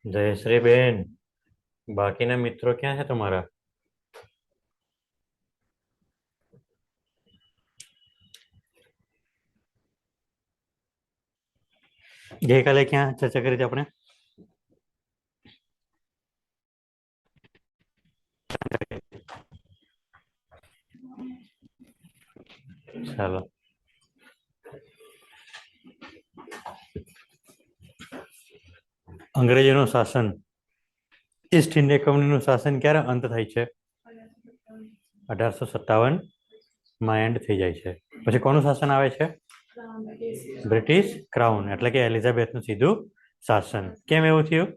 જયશ્રી બેન, બાકીના મિત્રો ક્યાં છે તમારા? ગઈકાલે ક્યાં ચર્ચા કરી હતી આપણે? ચાલો. અંગ્રેજીનું શાસન, ઈસ્ટ ઇન્ડિયા કંપનીનું શાસન ક્યારે અંત થાય છે? 1857 માં એન્ડ થઈ જાય છે. પછી કોનું શાસન આવે છે? બ્રિટિશ ક્રાઉન, એટલે કે એલિઝાબેથનું સીધું શાસન. કેમ એવું થયું?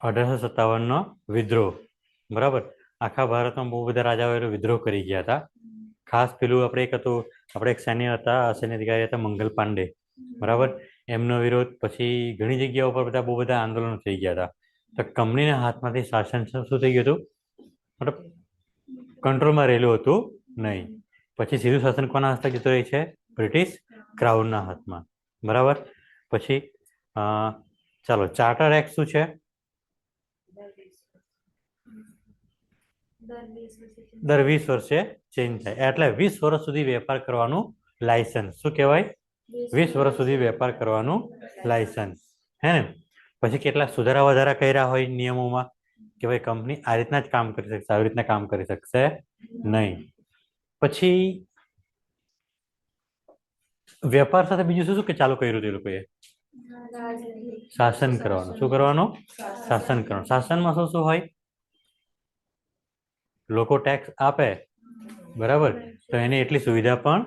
1857 નો વિદ્રોહ. બરાબર. આખા ભારતમાં બહુ બધા રાજાઓ વિદ્રોહ કરી ગયા હતા. ખાસ પેલું આપણે એક હતું, આપણે એક સૈન્ય હતા, સૈન્ય અધિકારી હતા મંગલ પાંડે. બરાબર. એમનો વિરોધ પછી ઘણી જગ્યાઓ પર બહુ બધા આંદોલનો થઈ ગયા હતા. તો કંપનીના હાથમાંથી શાસન શું થઈ ગયું હતું? મતલબ કંટ્રોલમાં રહેલું હતું નહીં. પછી સીધું શાસન કોના હાથમાં જતું રહે છે? બ્રિટિશ ક્રાઉનના હાથમાં. બરાબર. પછી ચાલો, ચાર્ટર એક્ટ શું છે? દર 20 વર્ષે ચેન્જ થાય, એટલે 20 વર્ષ સુધી વેપાર કરવાનું લાયસન્સ. શું કહેવાય? 20 વર્ષ સુધી વેપાર કરવાનું લાયસન્સ. હે ને? પછી કેટલાક સુધારા વધારા કર્યા હોય નિયમોમાં કે ભાઈ કંપની આ રીતના જ કામ કરી શકશે, આવી રીતના કામ કરી શકશે નહીં. પછી વેપાર સાથે બીજું શું શું કે ચાલુ કર્યું હતું એ લોકોએ? શાસન કરવાનું. શું કરવાનું? શાસન કરવાનું. શાસનમાં શું શું હોય? લોકો ટેક્સ આપે, બરાબર, તો એને એટલી સુવિધા પણ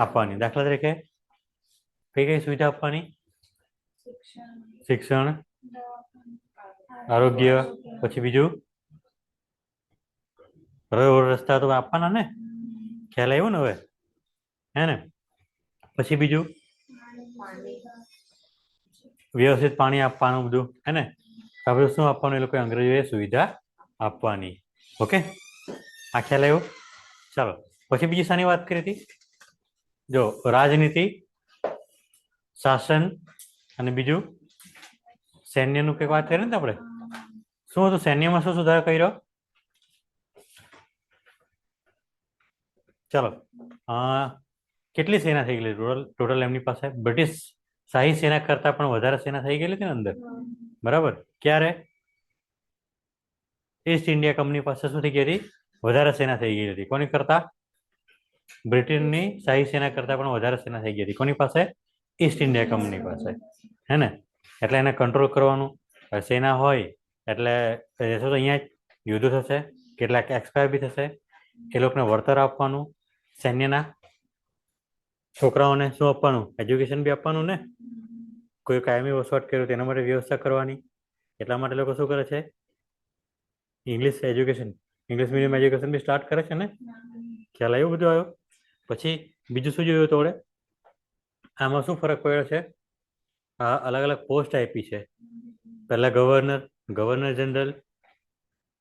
આપવાની. દાખલા તરીકે કઈ કઈ સુવિધા આપવાની? શિક્ષણ, આરોગ્ય, પછી બીજું રોડ રસ્તા તો આપવાના ને? ખ્યાલ આવ્યો ને હવે? હે ને? પછી બીજું વ્યવસ્થિત પાણી આપવાનું બધું. હે ને? આ બધું શું આપવાનું? એ લોકો અંગ્રેજોએ સુવિધા આપવાની. ઓકે, આ ખ્યાલ આવ્યો? ચાલો, પછી બીજી શાની વાત કરી હતી? જો રાજનીતિ, શાસન અને બીજું સૈન્યનું કંઈક વાત કરી ને આપણે. શું હતું સૈન્યમાં? શું સુધારો કર્યો? ચાલો, કેટલી સેના થઈ ગયેલી ટોટલ એમની પાસે? બ્રિટિશ શાહી સેના કરતા પણ વધારે સેના થઈ ગયેલી હતી ને અંદર. બરાબર. ક્યારે? ઈસ્ટ ઇન્ડિયા કંપની પાસે શું થઈ ગઈ હતી? વધારે સેના થઈ ગઈ હતી. કોની કરતા? બ્રિટનની શાહી સેના કરતા પણ વધારે સેના થઈ ગઈ હતી. કોની પાસે? ઈસ્ટ ઇન્ડિયા કંપની પાસે. હે ને? એટલે એને કંટ્રોલ કરવાનું. સેના હોય એટલે અહીંયા જ યુદ્ધ થશે, કેટલાક એક્સપાયર બી થશે. એ લોકોને વળતર આપવાનું. સૈન્યના છોકરાઓને શું આપવાનું? એજ્યુકેશન બી આપવાનું ને? કોઈ કાયમી વસવાટ કર્યો તેના માટે વ્યવસ્થા કરવાની. એટલા માટે લોકો શું કરે છે? English education, English medium education બી સ્ટાર્ટ કરે છે ને? ખ્યાલ આવ્યો? બધું આવ્યો? પછી બીજું શું જોયું તો? આમાં શું ફરક પડ્યો છે? આ અલગ અલગ પોસ્ટ આપી છે. પહેલા ગવર્નર, ગવર્નર જનરલ,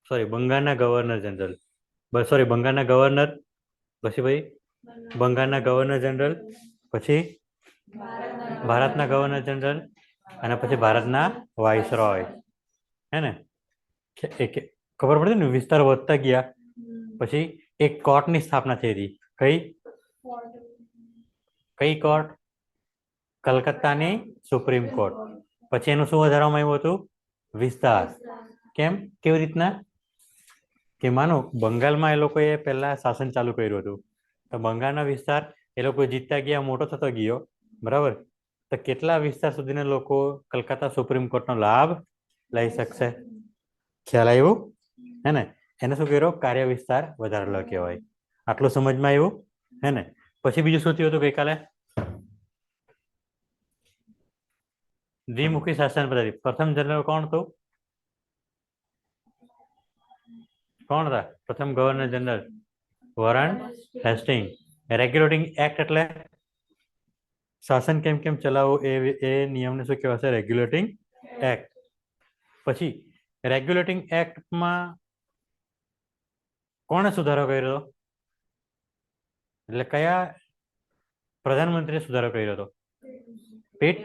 સોરી બંગાળના ગવર્નર જનરલ, સોરી બંગાળના ગવર્નર, પછી ભાઈ બંગાળના ગવર્નર જનરલ, પછી ભારતના ગવર્નર જનરલ, અને પછી ભારતના વાઇસરોય. હે ને? ખબર પડતી ને? વિસ્તાર વધતા ગયા પછી એક કોર્ટની સ્થાપના થઈ હતી. કઈ? કઈ કોર્ટ? કલકત્તાની supreme court. પછી એનું શું વધારવામાં આવ્યું હતું? વિસ્તાર. કેમ? કેવી રીતના? કે માનો બંગાળમાં એ લોકોએ પહેલા શાસન ચાલુ કર્યું હતું, તો બંગાળનો વિસ્તાર એ લોકો જીતતા ગયા, મોટો થતો ગયો. બરાબર. તો કેટલા વિસ્તાર સુધીના લોકો કલકત્તા સુપ્રીમ કોર્ટનો લાભ લઈ શકશે? ખ્યાલ આવ્યું? હે ને? એને શું કર્યો? કાર્ય વિસ્તાર વધારેલો કહેવાય. આટલું સમજમાં આવ્યું? હે ને? પછી બીજું શું થયું હતું ગઈકાલે? દ્વિમુખી શાસન પદ્ધતિ. પ્રથમ જનરલ કોણ હતું? કોણ હતા પ્રથમ governor general? Warren Hastings. Regulating act એટલે શાસન કેમ કેમ ચલાવવું એ નિયમને શું કહેવાશે? Regulating act. પછી રેગ્યુલેટિંગ એક્ટમાં કોણે સુધારો કર્યો? એટલે કયા પ્રધાનમંત્રીએ સુધારો કર્યો હતો? પીટ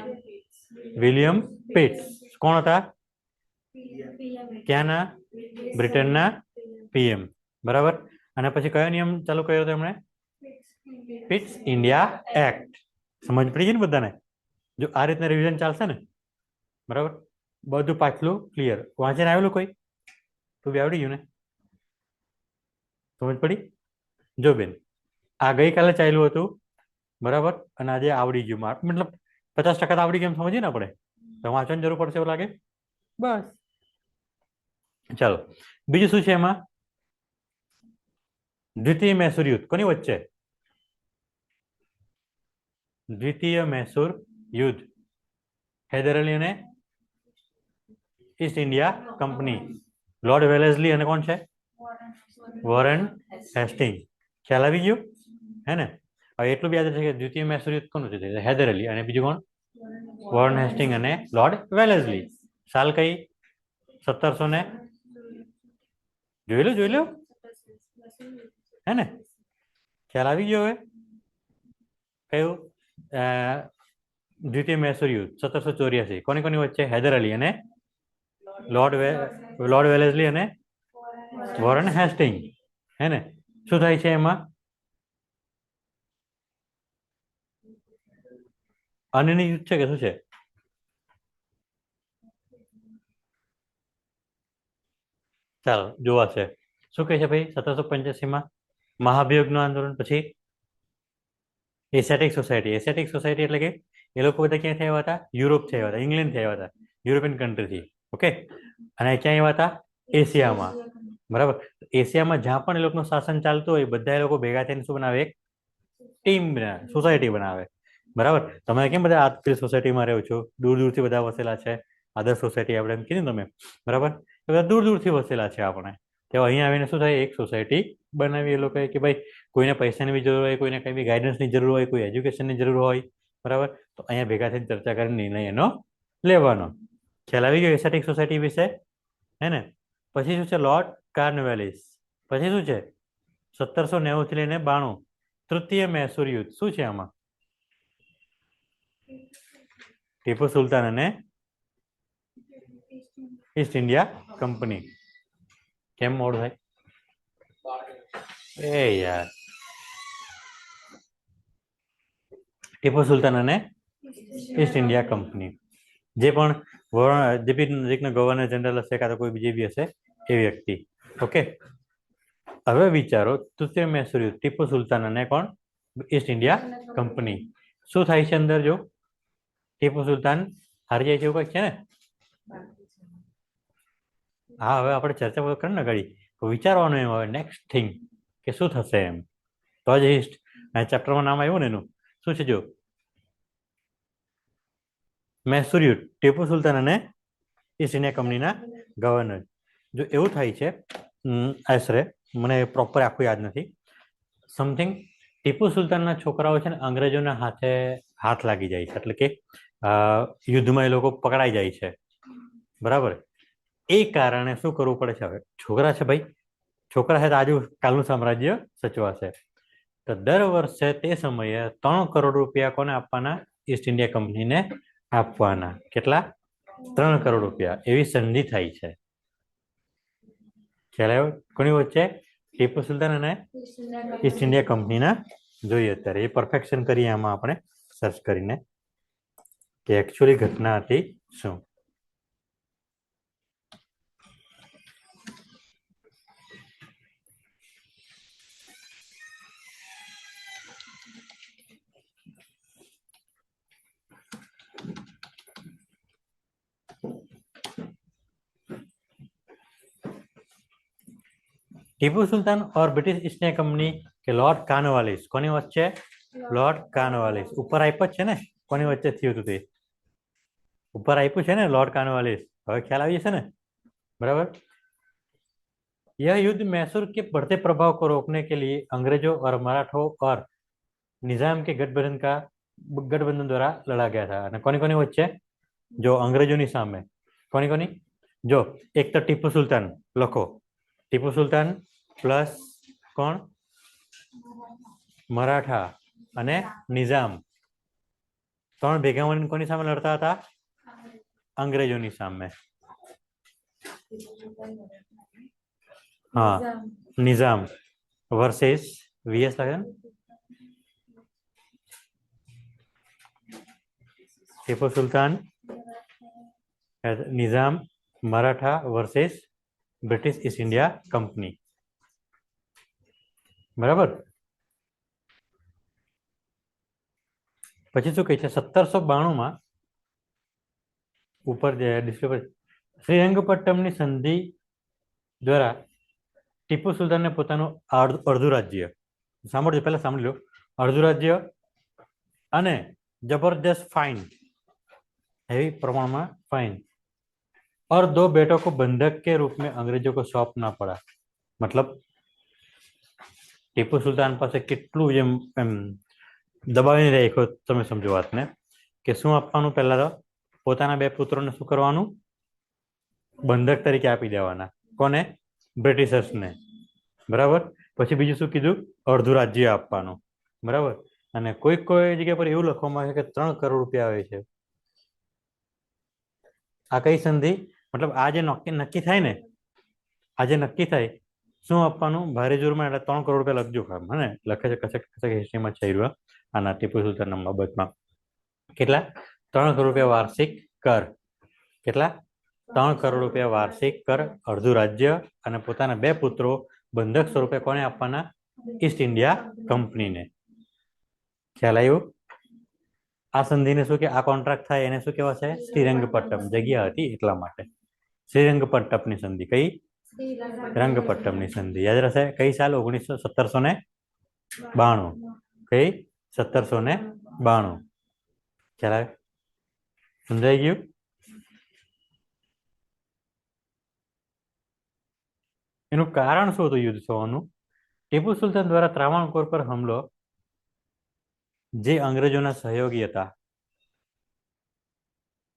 વિલિયમ પિટ્સ કોણ હતા? ક્યાંના? બ્રિટનના પીએમ. બરાબર. અને પછી કયો નિયમ ચાલુ કર્યો હતો એમણે? Pitt's India act. સમજ પડી ગઈ ને બધાને? જો આ રીતના રિવિઝન ચાલશે ને, બરાબર, બધું પાછલું ક્લિયર. વાંચીને આવેલું કોઈ? તું બી આવડી ગયું ને? સમજ પડી? જો બેન, આ ગઈકાલે ચાલ્યું હતું, બરાબર, અને આજે આવડી ગયું. મતલબ 50% તો આવડી ગયું એમ સમજીએ ને આપણે. તો વાંચવાની જરૂર પડશે એવું લાગે? બસ. ચાલો, બીજું શું છે એમાં? દ્વિતીય મૈસૂર યુદ્ધ કોની વચ્ચે? દ્વિતીય મૈસૂર યુદ્ધ હૈદર અલી અને East India company. Lord Wellesley અને કોણ છે? Warren Hastings. ખ્યાલ આવી ગયો હે ને? હવે એટલું બી યાદ છે કે દ્વિતીય મૈસૂર યુદ્ધ કોનું છે? હૈદર અલી અને બીજું કોણ? વોરેન હેસ્ટિંગ અને લોર્ડ વેલેસ્લી. સાલ કઈ? 1700 ને જોઈ લો હે ને? ખ્યાલ આવી ગયો? હવે કયું? દ્વિતીય મૈસૂર યુદ્ધ 1784 કોની વચ્ચે? હૈદર અલી અને લોર્ડ વેલેસ્લી અને વોરેન હેસ્ટિંગ. હે ને? શું થાય છે એમાં? અન્યની યુદ્ધ છે કે શું છે? ચાલો જોવા છે. શું કહે છે ભાઈ? 1785 મહાભિયોગનું આંદોલન. પછી એશિયાટિક સોસાયટી. એશિયાટિક સોસાયટી એટલે કે એ લોકો બધા ક્યાંથી આવ્યા હતા? યુરોપથી આવ્યા હતા, ઇંગ્લેન્ડથી આવ્યા હતા, યુરોપિયન કન્ટ્રીથી. ઓકે. અને ક્યાં આવ્યા હતા? એશિયામાં. બરાબર. એશિયામાં જ્યાં પણ એ લોકોનું શાસન ચાલતું હોય, બધા એ લોકો ભેગા થઈને શું બનાવે? એક ટીમ બનાવે, સોસાયટી બનાવે. બરાબર. તમે કેમ બધા આ સોસાયટીમાં રહ્યો છો? દૂર દૂરથી બધા વસેલા છે. આદર્શ સોસાયટી આપણે એમ કીધું તમે, બરાબર, એ બધા દૂર દૂરથી વસેલા છે આપણે. તો અહીંયા આવીને શું થાય? એક સોસાયટી બનાવી એ લોકોએ કે ભાઈ કોઈને પૈસાની બી જરૂર હોય, કોઈને કંઈ બી ગાઈડન્સની જરૂર હોય, કોઈ એજ્યુકેશનની જરૂર હોય, બરાબર, તો અહીંયા ભેગા થઈને ચર્ચા કરીને નિર્ણય એનો લેવાનો. ખ્યાલ આવી ગયો એશિયાટિક સોસાયટી વિશે? હે ને? પછી શું છે? લોર્ડ કાર્નવેલિસ. પછી શું છે? 1790 થી લઈને 92 તૃતીય મૈસૂર યુદ્ધ. શું છે આમાં? ટીપુ સુલતાન અને ઈસ્ટ ઇન્ડિયા કંપની. કેમ મોડું થાય? એ યાર, ટીપુ સુલતાન અને ઈસ્ટ ઇન્ડિયા કંપની. જે પણ જે બી નજીકનો ગવર્નર જનરલ હશે કાં તો કોઈ બીજી બી હશે એ વ્યક્તિ. ઓકે. હવે વિચારો, તૃતીય મૈસૂર યુદ્ધ, ટીપુ સુલતાન અને કોણ? East India company. શું થાય છે અંદર? જો ટીપુ સુલતાન હારી જાય છે એવું કંઈક છે ને? હા, હવે આપણે ચર્ચા કરી ને ઘડી વિચારવાનું એમ. હવે નેક્સ્ટ થિંગ કે શું થશે એમ. તો જ ચેપ્ટરમાં નામ આવ્યું ને એનું. શું છે? જો મૈસૂર યુદ્ધ, ટીપુ સુલતાન અને ઈસ્ટ ઇન્ડિયા કંપનીના ગવર્નર. જો એવું થાય છે, આશરે મને પ્રોપર આખું યાદ નથી, સમથિંગ ટીપુ સુલતાનના છોકરાઓ છે ને અંગ્રેજોના હાથ લાગી જાય છે, એટલે કે યુદ્ધમાં એ લોકો પકડાઈ જાય છે. બરાબર. એ કારણે શું કરવું પડે છે? હવે છોકરા છે ભાઈ, છોકરા છે તો આજુ કાલનું સામ્રાજ્ય સચવાશે. તો દર વર્ષે તે સમયે 3 કરોડ રૂપિયા કોને આપવાના? ઈસ્ટ ઇન્ડિયા કંપનીને આપવાના. કેટલા? 3 કરોડ રૂપિયા. એવી સંધિ થાય છે. ખ્યાલ આવ્યો? કોની વચ્ચે? ટીપુ સુલતાન અને ઈસ્ટ ઇન્ડિયા કંપનીના. જોઈએ અત્યારે એ પરફેક્શન કરીએ આમાં આપણે સર્ચ કરીને કે એકચ્યુઅલી ઘટના હતી શું. ટીપુ સુલતાન और ब्रिटिश ईस्ट इंडिया कंपनी કે લોર્ડ કાર્નવાલિસ. કોની વચ્ચે? લોર્ડ કાર્નવાલિસ. ઉપર આપ્યો છે ને કોની વચ્ચે થયું હતું તે? ઉપર આપ્યું છે ને લોર્ડ કાર્નવાલિસ. હવે ખ્યાલ આવી જશે ને? बराबर. यह युद्ध मैसूर के बढ़ते प्रभाव को रोकने के लिए अंग्रेजों और मराठों और निजाम के गठबंधन द्वारा लड़ा गया था. અને કોની કોની વચ્ચે? જો અંગ્રેજોની સામે. કોની? જો એક તો ટીપુ સુલતાન લખો. ટીપુ સુલતાન પ્લસ કોણ? મરાઠા અને નિઝામ. 3 ભેગા મળીને કોની સામે લડતા હતા? અંગ્રેજોની સામે. હા, નિઝામ વર્સેસ વીએસ લાગે ને, Tipu Sultan, Nizam Maratha versus British East India company. બરાબર. પછી શું કહે છે 1792 ઉપર જે ડિસ્પ્લે પર શ્રીરંગપટ્ટમની સંધિ દ્વારા ટીપુ સુલતાનને પોતાનું અડધું રાજ્ય, સાંભળજો પહેલા સાંભળી લો, અડધું રાજ્ય અને जबरदस्त फाइन, हेवी प्रमाण में फाइन और 2 बेटों को बंधक के रूप में अंग्रेजों को सौंपना पड़ा. मतलब टीपू सुल्तान पास કેટલું એમ દબાવીને રાખ્યો, તમે સમજો વાતને કે શું આપવાનું, પહેલા તો પોતાના 2 પુત્રોને શું કરવાનું, બંધક તરીકે આપી દેવાના. કોને? બ્રિટિશર્સને. બરાબર. પછી બીજું શું કીધું? અડધું રાજ્ય આપવાનું. બરાબર. અને કોઈ જગ્યા પર એવું લખવામાં આવે છે કે 3 કરોડ રૂપિયા આવે છે. આ કઈ સંધિ? મતલબ આ જે નક્કી થાય ને, આ જે નક્કી થાય શું આપવાનું, ભારે જોરમાં, એટલે 3 કરોડ રૂપિયા લખજો. હે, લખે છે કશે હિસ્ટ્રીમાં છે આના ટીપુ સુલતાનના બાબતમાં. કેટલા? 3 કરોડ રૂપિયા વાર્ષિક કર. કેટલા? 3 કરોડ રૂપિયા વાર્ષિક કર, અડધું રાજ્ય અને પોતાના 2 પુત્રો બંધક સ્વરૂપે કોને આપવાના? ઈસ્ટ ઇન્ડિયા કંપનીને. ખ્યાલ આવ્યો? આ સંધિને શું કે, આ કોન્ટ્રાક્ટ થાય એને શું કહેવાશે? શ્રીરંગપટ્ટમ. જગ્યા હતી એટલા માટે શ્રીરંગપટ્ટમની સંધિ. કઈ? રંગપટ્ટમની સંધિ. યાદ રહેશે. કઈ સાલ? 1792. કઈ? 1792. ખ્યાલ આવે? સમજાઈ ગયું? એનું કારણ શું હતું યુદ્ધ થવાનું? ટીપુ સુલતાન દ્વારા ત્રાવણકોર પર હુમલો, જે અંગ્રેજોના સહયોગી હતા.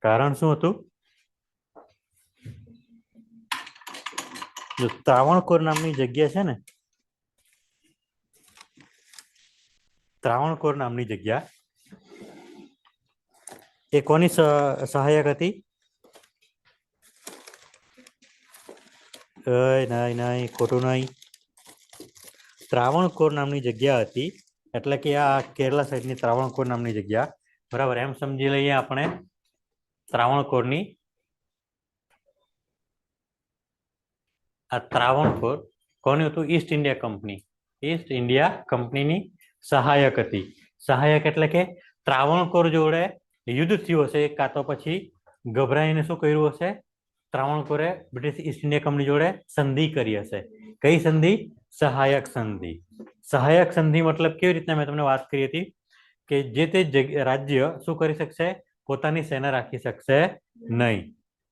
કારણ શું હતું? જો ત્રાવણકોર નામની જગ્યા છે ને, ત્રાવણકોર નામની જગ્યા એ કોની સહાયક હતી? નહીં, ખોટું નહીં. ત્રાવણકોર નામની જગ્યા હતી, એટલે કે આ કેરલા સાઈડની ત્રાવણકોર નામની જગ્યા. બરાબર. એમ સમજી લઈએ આપણે ત્રાવણકોરની, આ ત્રાવણકોર કોની હતું? East India company. East India કંપનીની સહાયક હતી. સહાયક એટલે કે ત્રાવણકોર જોડે યુદ્ધ થયું હશે, કાં તો પછી ગભરાઈને શું કર્યું હશે, ત્રાવણકોરે બ્રિટિશ ઈસ્ટ ઇન્ડિયા કંપની જોડે સંધિ કરી હશે. કઈ સંધિ? સહાયક સંધિ. સહાયક સંધિ મતલબ કેવી રીતના મેં તમને વાત કરી હતી કે જે તે રાજ્ય શું કરી શકશે? પોતાની સેના રાખી શકશે નહીં.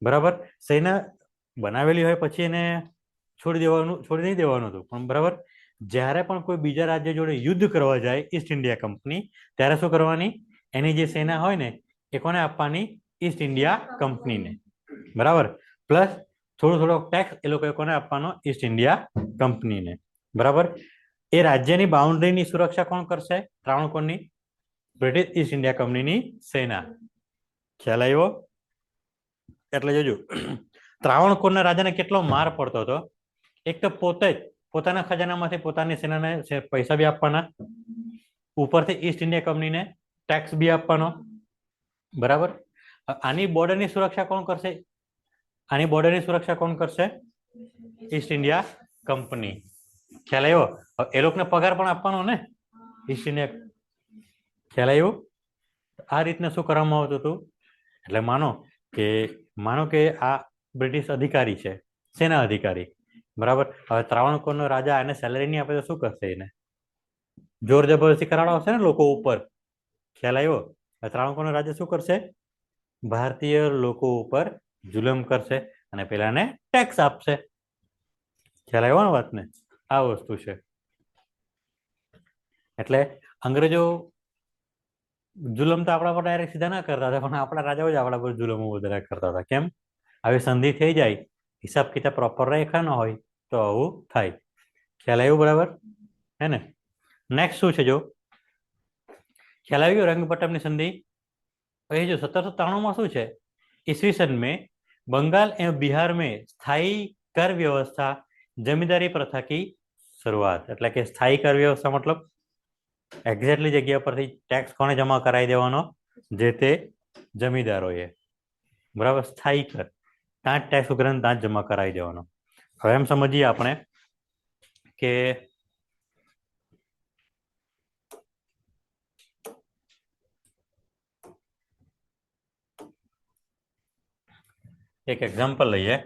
બરાબર. સેના બનાવેલી હોય પછી એને છોડી નહીં દેવાનું હતું. પણ બરાબર, જ્યારે પણ કોઈ બીજા રાજ્ય જોડે યુદ્ધ કરવા જાય ઈસ્ટ ઇન્ડિયા કંપની, ત્યારે શું કરવાની? એની જે સેના હોય ને એ કોને આપવાની? ઈસ્ટ ઇન્ડિયા કંપનીને. બરાબર. પ્લસ થોડો ટેક્સ એ લોકો કોને આપવાનો? ઈસ્ટ ઇન્ડિયા કંપનીને. બરાબર. એ રાજ્યની બાઉન્ડ્રીની સુરક્ષા કોણ કરશે? ત્રાવણકોરની બ્રિટિશ ઈસ્ટ ઇન્ડિયા કંપનીની સેના. ખ્યાલ આવ્યો? એટલે જોજો ત્રાવણકોરના રાજાને કેટલો માર પડતો હતો. એક તો પોતે જ પોતાના ખજાનામાંથી પોતાની સેનાને પૈસા બી આપવાના, ઉપરથી ઈસ્ટ ઇન્ડિયા કંપનીને ટેક્સ બી આપવાનો. બરાબર. આની બોર્ડરની સુરક્ષા કોણ કરશે? આની બોર્ડરની સુરક્ષા કોણ કરશે? East India company. ખ્યાલ આવ્યો? એ લોકોને પગાર પણ આપવાનો ને ઈસ્ટ ઇન્ડિયા. ખ્યાલ આવ્યો? આ રીતના શું કરવામાં આવતું હતું? એટલે માનો કે આ બ્રિટિશ અધિકારી છે, સેના અધિકારી. બરાબર. હવે ત્રાવણકોરનો રાજા એને સેલેરી નહીં આપે તો શું કરશે? એને જોર જબરદસ્તી કરાવડાવશે ને લોકો ઉપર. ખ્યાલ આવ્યો? ત્રાવણકોરનો રાજા શું કરશે? ભારતીય લોકો ઉપર જુલમ કરશે અને પેલાને ટેક્સ આપશે. ખ્યાલ આવ્યો ને વાતને? આ વસ્તુ છે. એટલે અંગ્રેજો જુલમ તો આપણા પર ડાયરેક્ટ સીધા ના કરતા હતા, પણ આપણા રાજાઓ જ આપણા પર જુલમો વધારે કરતા હતા. કેમ? આવી સંધિ થઈ જાય, હિસાબ કિતાબ પ્રોપર રેખા ન હોય તો આવું થાય. ખ્યાલ આવ્યું? બરાબર હે ને? નેક્સ્ટ શું છે? જો ખ્યાલ આવી ગયો રંગપટ્ટમની સંધિ. એ જો 1793 શું છે? ईस्वीसन में बंगाल एवं बिहार में स्थायी कर व्यवस्था जमींदारी प्रथा की शुरुआत। એટલે કે સ્થાયી કર વ્યવસ્થા મતલબ એક્ઝેક્ટલી જગ્યા પરથી ટેક્સ કોને જમા કરાવી દેવાનો? જે તે જમીનદારોએ, બરાબર. સ્થાયી કર ત્યાં ટેક્સ વગેરે ત્યાં જમા કરાવી દેવાનો. હવે એમ સમજીએ આપણે કે એક એક્ઝામ્પલ લઈએ.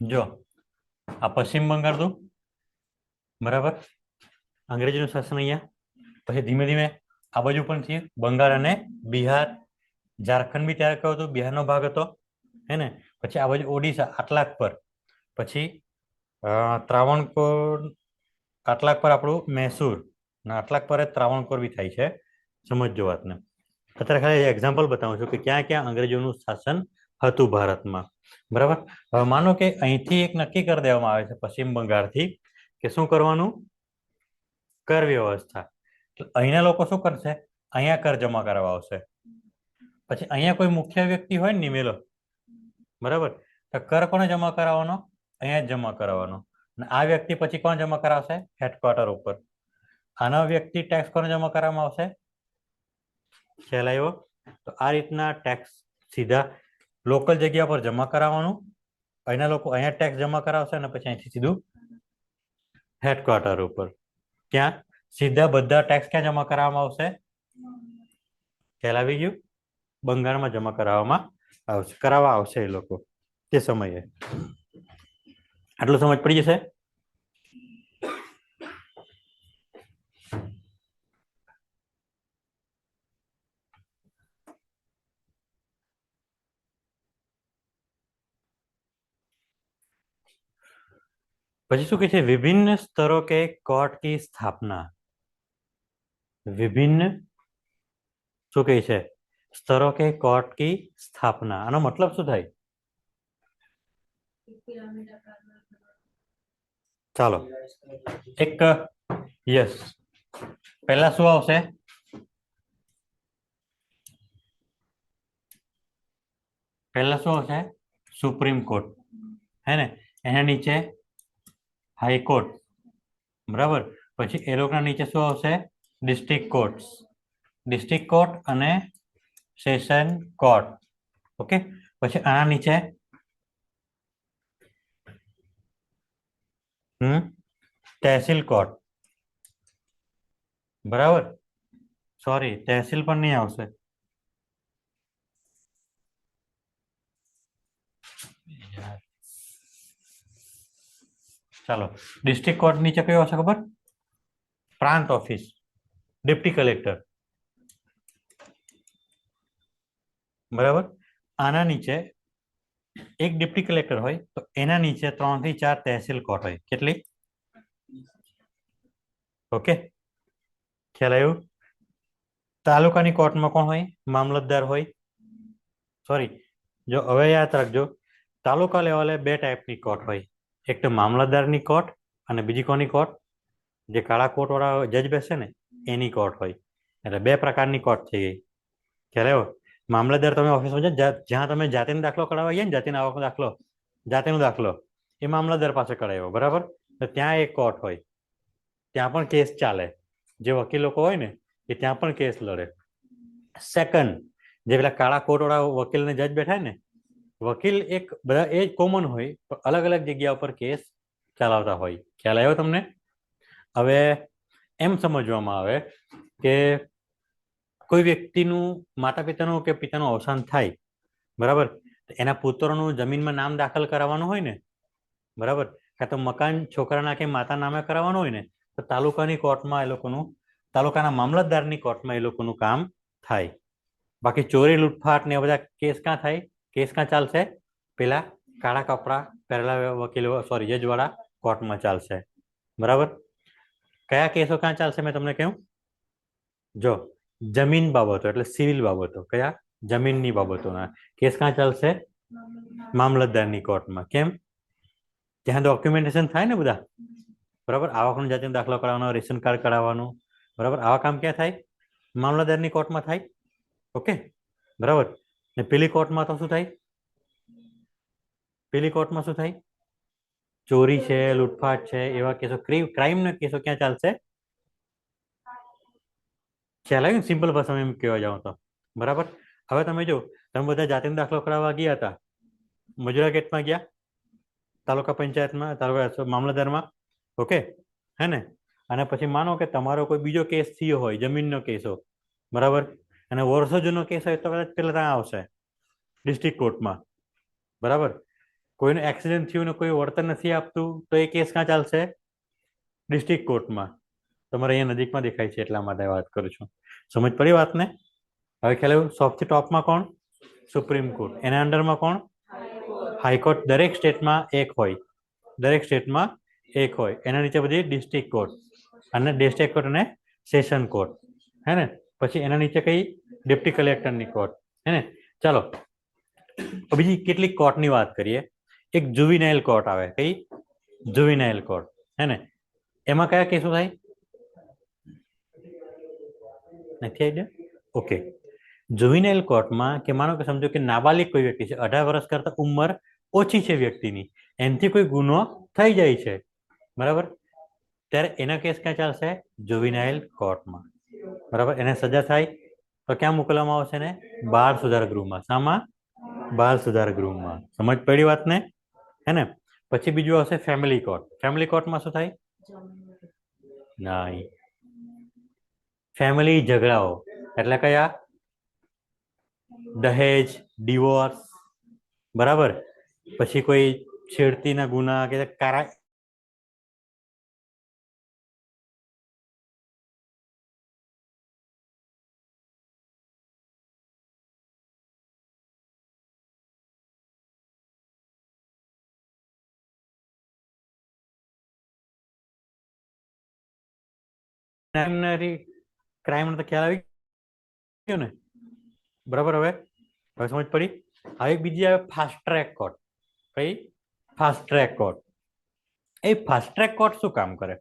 જો આ પશ્ચિમ બંગાળ હતું, બરાબર. અંગ્રેજીનું શાસન અહીંયા, પછી ધીમે ધીમે આ બાજુ પણ થયું બંગાળ અને બિહાર. ઝારખંડ બી ત્યારે કયો હતો? બિહારનો ભાગ હતો, હે ને. પછી આ બાજુ ઓડિશા આટલાક પર, પછી ત્રાવણકોર આટલાક પર આપણું મૈસૂર, અને આટલાક પર જ ત્રાવણકોર બી થાય છે. સમજો વાતને. અત્યારે ખાલી એક્ઝામ્પલ બતાવું છું કે ક્યાં ક્યાં અંગ્રેજોનું શાસન હતું ભારતમાં, બરાબર. હવે માનો કે અહીંથી એક નક્કી કરી દેવામાં આવે છે પશ્ચિમ બંગાળથી કે શું કરવાનું? કર વ્યવસ્થા. અહીંના લોકો શું કરશે? અહીંયા કર જમા કરવા આવશે. પછી અહીંયા કોઈ મુખ્ય વ્યક્તિ હોય ને નિમેલો, બરાબર, તો કર કોને જમા કરાવવાનો? અહીંયા જ જમા કરાવવાનો. અને આ વ્યક્તિ પછી કોણ જમા કરાવશે? હેડક્વાર્ટર ઉપર. આનો વ્યક્તિ ટેક્સ કોને જમા કરવામાં આવશે? ખ્યાલ આવ્યો? તો આ રીતના ટેક્સ સીધા લોકલ જગ્યા પર જમા કરાવવાનું. અહીંના લોકો અહીંયા ટેક્સ જમા કરાવશે અને પછી અહીંથી સીધું હેડક્વાર્ટર ઉપર. ક્યાં સીધા બધા ટેક્સ ક્યાં જમા કરાવવામાં આવશે? ખ્યાલ આવી ગયું? બંગાળમાં જમા કરાવવામાં આવશે, કરાવવા આવશે એ લોકો તે સમયે. આટલું સમજ પડી જશે? પછી શું કહે છે? વિભિન્ન સ્તરો કે કોર્ટ की स्थापना. વિભિન્ન શું કહે છે? સ્તરો કે કોર્ટ की स्थापना. આનો મતલબ શું થાય? ચાલો એક યસ, પહેલા શું આવશે? પહેલા શું આવશે? સુપ્રીમ કોર્ટ, હે ને. એના નીચે હાઈકોર્ટ, બરાબર. પછી એ લોકોના નીચે શું આવશે? District court. ડિસ્ટ્રિક્ટ કોર્ટ અને સેશન કોર્ટ. ઓકે. પછી આના નીચે તહેસીલ કોર્ટ, બરાબર. સોરી, તહેસીલ પણ નહીં આવશે. ચાલો, ડિસ્ટ્રિક્ટ કોર્ટ નીચે કયો હશે ખબર? પ્રાંત ઓફિસ, ડેપ્ટી કલેક્ટર, બરાબર. આના નીચે એક ડેપ્ટી કલેક્ટર હોય તો એના નીચે 3 થી 4 તહેસીલ કોર્ટ હોય. કેટલી? ઓકે, ખ્યાલ આવ્યું? તાલુકાની કોર્ટમાં કોણ હોય? મામલતદાર હોય. સોરી, જો હવે યાદ રાખજો, તાલુકા લેવલે 2 ટાઈપની કોર્ટ હોય. એક તો મામલતદારની કોર્ટ અને બીજી કોની કોર્ટ? જે કાળા કોટ વાળા જજ બેસે ને એની કોર્ટ હોય. એટલે 2 પ્રકારની કોર્ટ થઈ ગઈ. ખ્યાલ આવ્યો? મામલતદાર તમે ઓફિસમાં જ્યાં તમે જાતિનો દાખલો કઢાવવા ગયા ને, જાતિનો આવકનો દાખલો, જાતિનો દાખલો એ મામલતદાર પાસે કઢાવ્યો, બરાબર. તો ત્યાં એક કોર્ટ હોય, ત્યાં પણ કેસ ચાલે. જે વકીલ લોકો હોય ને એ ત્યાં પણ કેસ લડે. સેકન્ડ, જે પેલા કાળા કોટ વાળા વકીલને જજ બેઠા ને, વકીલ એક બધા એ જ કોમન હોય પણ અલગ અલગ જગ્યા ઉપર કેસ ચલાવતા હોય. ખ્યાલ આવ્યો તમને? હવે એમ સમજવામાં આવે કે કોઈ વ્યક્તિનું માતા પિતાનું કે પિતાનું અવસાન થાય, બરાબર, એના પુત્રોનું જમીનમાં નામ દાખલ કરાવવાનું હોય ને, બરાબર, કાં તો મકાન છોકરાના કે માતા નામે કરાવવાનું હોય ને, તો તાલુકાની કોર્ટમાં એ લોકોનું, તાલુકાના મામલતદારની કોર્ટમાં એ લોકોનું કામ થાય. બાકી ચોરી લૂંટફાટ ને બધા કેસ ક્યાં થાય? કેસ ક્યાં ચાલશે? પેલા કાળા કપડા પહેરેલા વકીલો, સોરી, જજવાળા કોર્ટમાં ચાલશે, બરાબર. કયા કેસો ક્યાં ચાલશે મેં તમને કહ્યું? જો જમીન બાબતો એટલે સિવિલ બાબતો, કયા? જમીનની બાબતોના કેસ ક્યાં ચાલશે? મામલતદારની કોર્ટમાં. કેમ? ત્યાં ડોક્યુમેન્ટેશન થાય ને બધા, બરાબર. આવકનો જાતિનો દાખલો કરાવવાનો, રેશન કાર્ડ કરાવવાનું, બરાબર. આવા કામ ક્યાં થાય? મામલતદારની કોર્ટમાં થાય. ઓકે, બરાબર. ને પેલી કોર્ટમાં તો શું થાય? પેલી કોર્ટમાં શું થાય? ચોરી છે, લૂંટફાટ છે, એવા કેસો, ક્રાઇમના કેસો ક્યાં ચાલશે? ખ્યાલ આવ્યું? સિમ્પલ ભાષામાં એમ કહેવા જાઉં તો, બરાબર. હવે તમે જો, તમે બધા જાતિનો દાખલો કરાવવા ગયા હતા, મજૂરા ગેટમાં ગયા, તાલુકા પંચાયતમાં, તાલુકા મામલતદારમાં, ઓકે, હે ને? અને પછી માનો કે તમારો કોઈ બીજો કેસ થયો હોય, જમીનનો કેસો, બરાબર, અને વર્ષો જૂનો કેસ હોય તો કદાચ પેલા ત્યાં આવશે ડિસ્ટ્રિક્ટ કોર્ટમાં, બરાબર. કોઈનું એક્સિડન્ટ થયું ને કોઈ વળતર નથી આપતું તો એ કેસ ક્યાં ચાલશે? ડિસ્ટ્રિક્ટ કોર્ટમાં. તમારે અહીંયા નજીકમાં દેખાય છે એટલા માટે વાત કરું છું. સમજ પડી વાતને? હવે ખ્યાલ આવ્યો? સૌથી ટોપમાં કોણ? Supreme court. એના અંડરમાં કોણ? હાઈકોર્ટ. દરેક સ્ટેટમાં એક હોય, દરેક સ્ટેટમાં એક હોય. એના નીચે બધી ડિસ્ટ્રિક્ટ કોર્ટ અને ડિસ્ટ્રિક્ટ કોર્ટ અને સેશન કોર્ટ, હે ને? પછી એના નીચે કઈ? ડેપ્ટી કલેક્ટરની કોર્ટ, હે ને? ચાલો બીજી કેટલીક કોર્ટની વાત કરીએ. એક જુવિનાઇલ કોર્ટ આવે. કઈ? જુવિનાઇલ કોર્ટ, હે ને? એમાં કયા કેસો થાય? નથી આઈડિયા? ઓકે. જુવિનાઇલ કોર્ટમાં કે માનો કે સમજો કે નાબાલિગ કોઈ વ્યક્તિ છે, 18 વર્ષ કરતા ઉંમર ઓછી છે વ્યક્તિની, એનાથી કોઈ ગુનો થઈ જાય છે, બરાબર, ત્યારે એના કેસ ક્યાં ચાલશે? જુવિનાઇલ કોર્ટમાં, બરાબર. એને સજા થાય તો ક્યાં મોકલવામાં આવશે ને? બાળ સુધાર ગૃહમાં. શામાં? બાળ સુધાર ગૃહમાં. સમજ પડી વાતને? હે ને? પછી બીજું આવશે ફેમિલી કોર્ટ. ફેમિલી કોર્ટમાં શું થાય? નહીં, ફેમિલી ઝઘડાઓ એટલે કયા? દહેજ, ડિવોર્સ, બરાબર. પછી કોઈ છેડતીના ગુના કે ક્રાઇમ તો ખ્યાલ આવી ગયો ને, બરાબર. હવે હવે સમજ પડી? હવે બીજી આવે ફાસ્ટ ટ્રેક કોર્ટ. કઈ? Fast track court. એ ફાસ્ટ ટ્રેક કોર્ટ શું કામ કરે?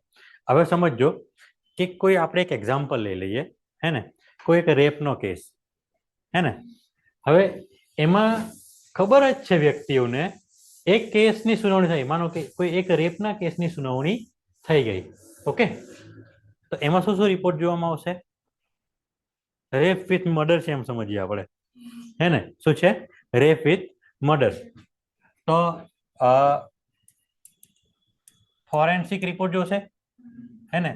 હવે સમજો કે કોઈ આપણે એક એક્ઝામ્પલ લઈ લઈએ, હે ને? કોઈ એક રેપનો કેસ, હે ને? હવે એમાં ખબર જ છે વ્યક્તિઓને એક કેસની સુનાવણી થઈ, માનો કે કોઈ એક રેપના કેસની સુનાવણી થઈ ગઈ, ઓકે. તો એમાં શું શું રિપોર્ટ જોવામાં આવશે? રેપ વિથ મર્ડર છે એમ સમજીએ આપણે, હે ને? શું છે? Rape with murder. તો ફોરેન્સિક રિપોર્ટ જોશે, હે ને?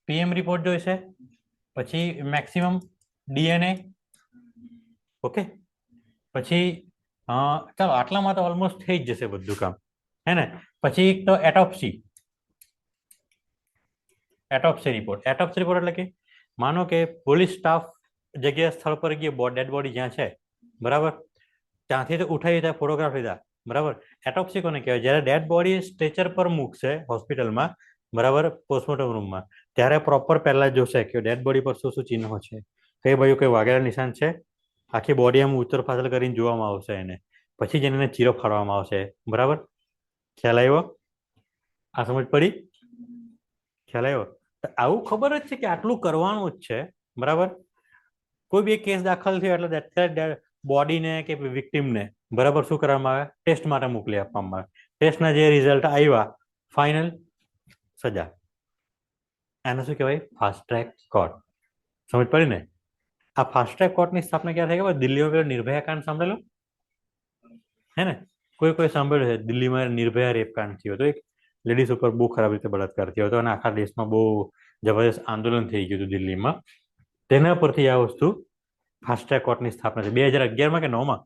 પીએમ રિપોર્ટ જોઈશે, પછી મેક્સિમમ ડીએનએ, ઓકે. પછી ચાલો આટલામાં તો ઓલમોસ્ટ થઈ જ જશે બધું કામ, હે ને? પછી તો એટોપ્સી. એટોપ્સી રિપોર્ટ. એટોપ્સી રિપોર્ટ એટલે કે માનો કે પોલીસ સ્ટાફ જગ્યા સ્થળ પર ગયો, ડેડ બોડી જ્યાં છે, બરાબર, ત્યાંથી તો ઉઠાવી ત્યાં ફોટોગ્રાફ લીધા, બરાબર. એટોપ્સી કોને કહેવાય? જ્યારે ડેડ બોડી સ્ટ્રેચર પર મૂકશે હોસ્પિટલમાં, બરાબર, પોસ્ટમોર્ટમ રૂમમાં, ત્યારે પ્રોપર પહેલા જોશે કે ડેડ બોડી પર શું શું ચિહ્નો છે, કઈ બાજુ કઈ વાગેલા નિશાન છે, આખી બોડી આમ ઉત્તર પાછળ કરીને જોવામાં આવશે એને, પછી જ એને ચીરો ફાડવામાં આવશે, બરાબર. ખ્યાલ આવ્યો? આ સમજ પડી? ખ્યાલ આવ્યો? તો આવું ખબર જ છે કે આટલું કરવાનું જ છે, બરાબર. કોઈ બી કેસ દાખલ થયો એટલે બોડીને કે વિક્ટીમને, બરાબર, શું કરવામાં આવે? ટેસ્ટ માટે મોકલી આપવામાં આવે. ટેસ્ટના જે રિઝલ્ટ આવ્યા, ફાઇનલ સજા. એને શું કહેવાય? Fast track court. સમજ પડી ને? આ ફાસ્ટ ટ્રેક કોર્ટની સ્થાપના ક્યાં થઈ? ખબર? દિલ્હીમાં નિર્ભયા કાંડ સાંભળેલો? હે ને? કોઈ સાંભળ્યું છે? દિલ્હીમાં નિર્ભયા રેપ કાંડ થયો હતો, એક લેડીઝ ઉપર બહુ ખરાબ રીતે બળાત્કાર થયો હતો અને આખા દેશમાં બહુ જબરદસ્ત આંદોલન થઈ ગયું હતું દિલ્હીમાં. તેના પરથી આ વસ્તુ ફાસ્ટ ટ્રેક કોર્ટની સ્થાપના છે 2011માં કે 9માં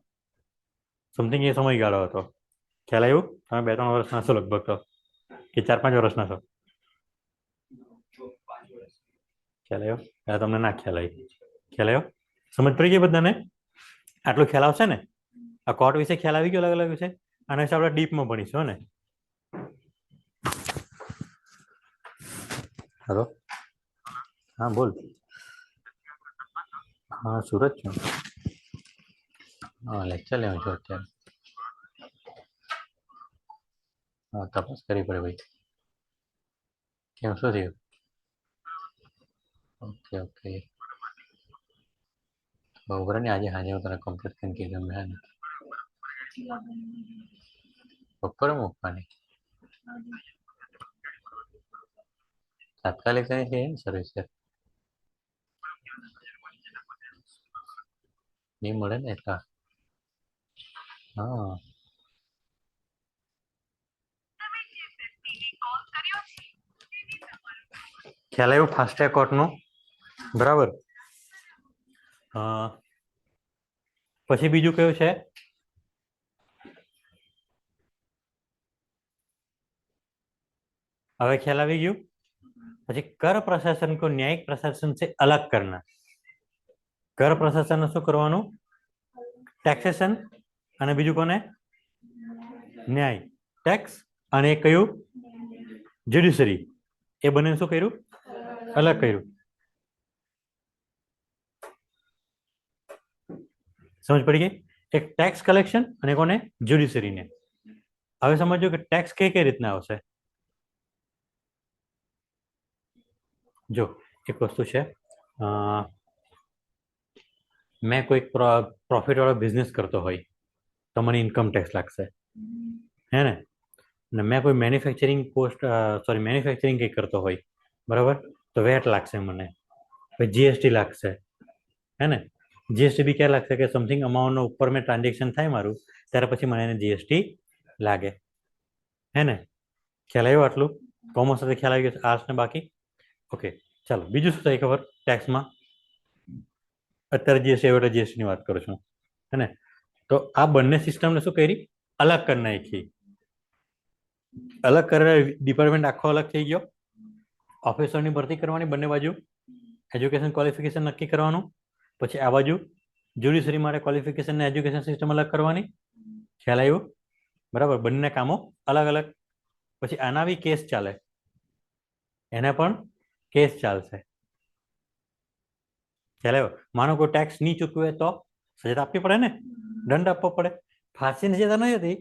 સમથિંગ, એ સમયગાળો હતો. ખ્યાલ આવ્યું? તમે 2-3 વર્ષના છો લગભગ, તો કે 4-5 વર્ષના છો? ખ્યાલ આવ્યો? તમને ના ખ્યાલ આવી? ખ્યાલ આવ્યો? સમજ પડી ગઈ બધાને? આટલું ખ્યાલ આવશે ને? આ કોર્ટ વિશે ખ્યાલ આવી ગયો? અલગ અલગ વિશે આના વિશે આપણે ડીપમાં ભણીશું ને. હેલો, હા બોલ. હા સુરત છું. હા લેક્ચર લેવું છું અત્યારે. હા તપાસ કરવી પડે ભાઈ. કેમ શું થયું? Okay okay. બપોરે ને આજે હાજે હું તને કમ્પ્લીટ કરીને કીધું મેં ને. બપોરે મૂકવાની તાત્કાલિક છે સર્વિસ છે નહીં મળે ને એટલા. હા ખ્યાલ આવ્યું ફાસ્ટ્રેક કોર્ટનું બરાબર. પછી બીજું કયું છે? હવે ખ્યાલ આવી ગયું. પછી कर प्रशासन को न्यायिक प्रशासन से अलग करना. कर प्रशासन શું કરવાનું? ટેક્સેશન. અને બીજું કોને? ન્યાય. ટેક્સ અને એક કયું? જ્યુડિશરી. એ બંને શું કર્યું? અલગ કર્યું. સમજ પડી ગઈ? એક ટેક્સ કલેક્શન અને કોને? જ્યુડિશરીને. હવે સમજો કે ટેક્સ કઈ રીતના આવશે. જો એક વસ્તુ છે, મેં કોઈક પ્રોફિટ વાળો બિઝનેસ કરતો હોય તો મને ઇન્કમ ટેક્સ લાગશે, હે ને? અને મેં કોઈ મેન્યુફેક્ચરિંગ કંઈક કરતો હોય, બરાબર, તો વેટ લાગશે મને, પછી જીએસટી લાગશે, હે ને? જીએસટી બી ક્યાં લાગશે કે સમથિંગ અમાઉન્ટનો ઉપર મેં ટ્રાન્ઝેક્શન થાય મારું ત્યારે પછી મને એને જીએસટી લાગે, હે ને? ખ્યાલ આવ્યો આટલું? કોમર્સ સાથે ખ્યાલ આવી ગયો? આર્ટ્સ ને બાકી ઓકે. ચાલો બીજું શું થાય ખબર ટેક્સમાં? અત્યારે જીએસટી એટલે જીએસટીની વાત કરું છું, હે ને? તો આ બંને સિસ્ટમને શું કરી? અલગ કરી નાખી. અલગ કરે ડિપાર્ટમેન્ટ આખો અલગ થઈ ગયો. ઓફિસરની ભરતી કરવાની બંને બાજુ, એજ્યુકેશન ક્વોલિફિકેશન નક્કી કરવાનું, પછી આ બાજુ જ્યુડિશરી માટે ક્વોલિફિકેશન ને એજ્યુકેશન સિસ્ટમ અલગ કરવાની. ખ્યાલ આવ્યો? બરાબર. બંને કામો અલગ અલગ. પછી આના બી કેસ ચાલે, એને પણ કેસ ચાલશે. ખ્યાલ આવ્યો? માનો કોઈ ટેક્સ નહીં ચૂકવે તો સજા આપવી પડે ને, દંડ આપવો પડે. ફાંસીની સજા નહીં હતી,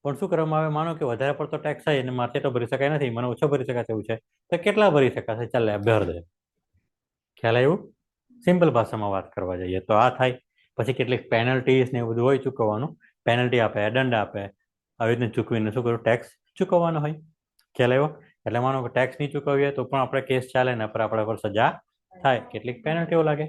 પણ શું કરવામાં આવે? માનો કે વધારે પડતો ટેક્સ થાય અને માથે તો ભરી શકાય નથી, મને ઓછો ભરી શકાય તેવું છે, તો કેટલા ભરી શકાશે? ચાલે ભર દે. ખ્યાલ આવ્યું? સિમ્પલ ભાષામાં વાત કરવા જઈએ તો આ થાય. પછી કેટલીક પેનલ્ટીઝ ને એવું બધું હોય ચૂકવવાનું, પેનલ્ટી આપે, દંડ આપે, આવી રીતે ચૂકવીને શું કરું? ટેક્સ ચૂકવવાનો હોય. ખ્યાલ આવ્યો? એટલે માનો કે ટેક્સ નહીં ચૂકવીએ તો પણ આપણે કેસ ચાલે ને પર આપણા પર સજા થાય, કેટલીક પેનલ્ટીઓ લાગે.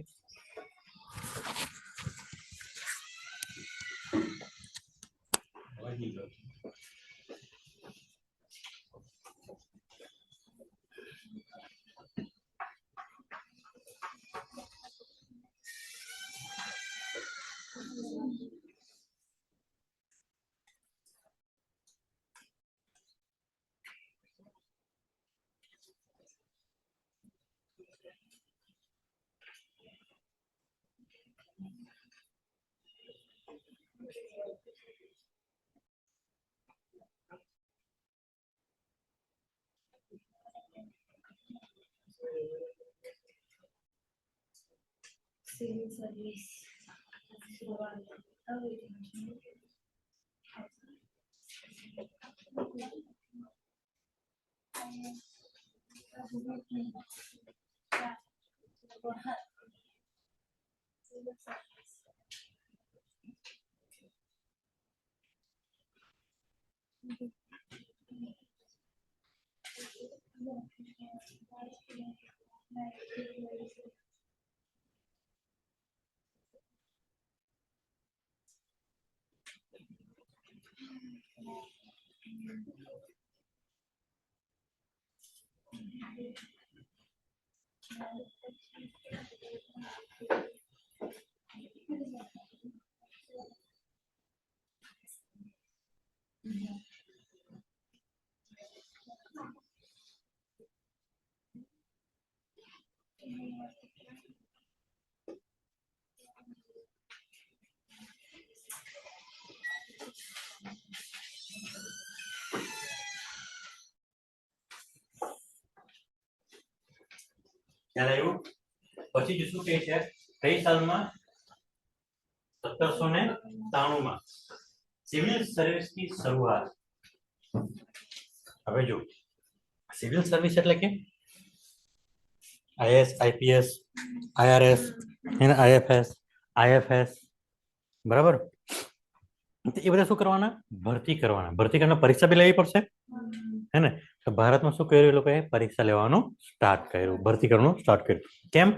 ખ્યાલ આવ્યું? પછી શું કહે છે? 23 સાલમાં 1793 સિવિલ સર્વિસની શરૂઆત. હવે જો સિવિલ સર્વિસ એટલે કે IAS, IPS, IRS, IFS, IFS, બરાબર. એ બધા શું કરવાના? ભરતી કરવાના. ભરતી કરવાના પરીક્ષા બી લેવી પડશે, હે ને? તો ભારતમાં શું કર્યું? એ લોકોએ પરીક્ષા લેવાનું સ્ટાર્ટ કર્યું, ભરતી કરવાનું સ્ટાર્ટ કર્યું. કેમ?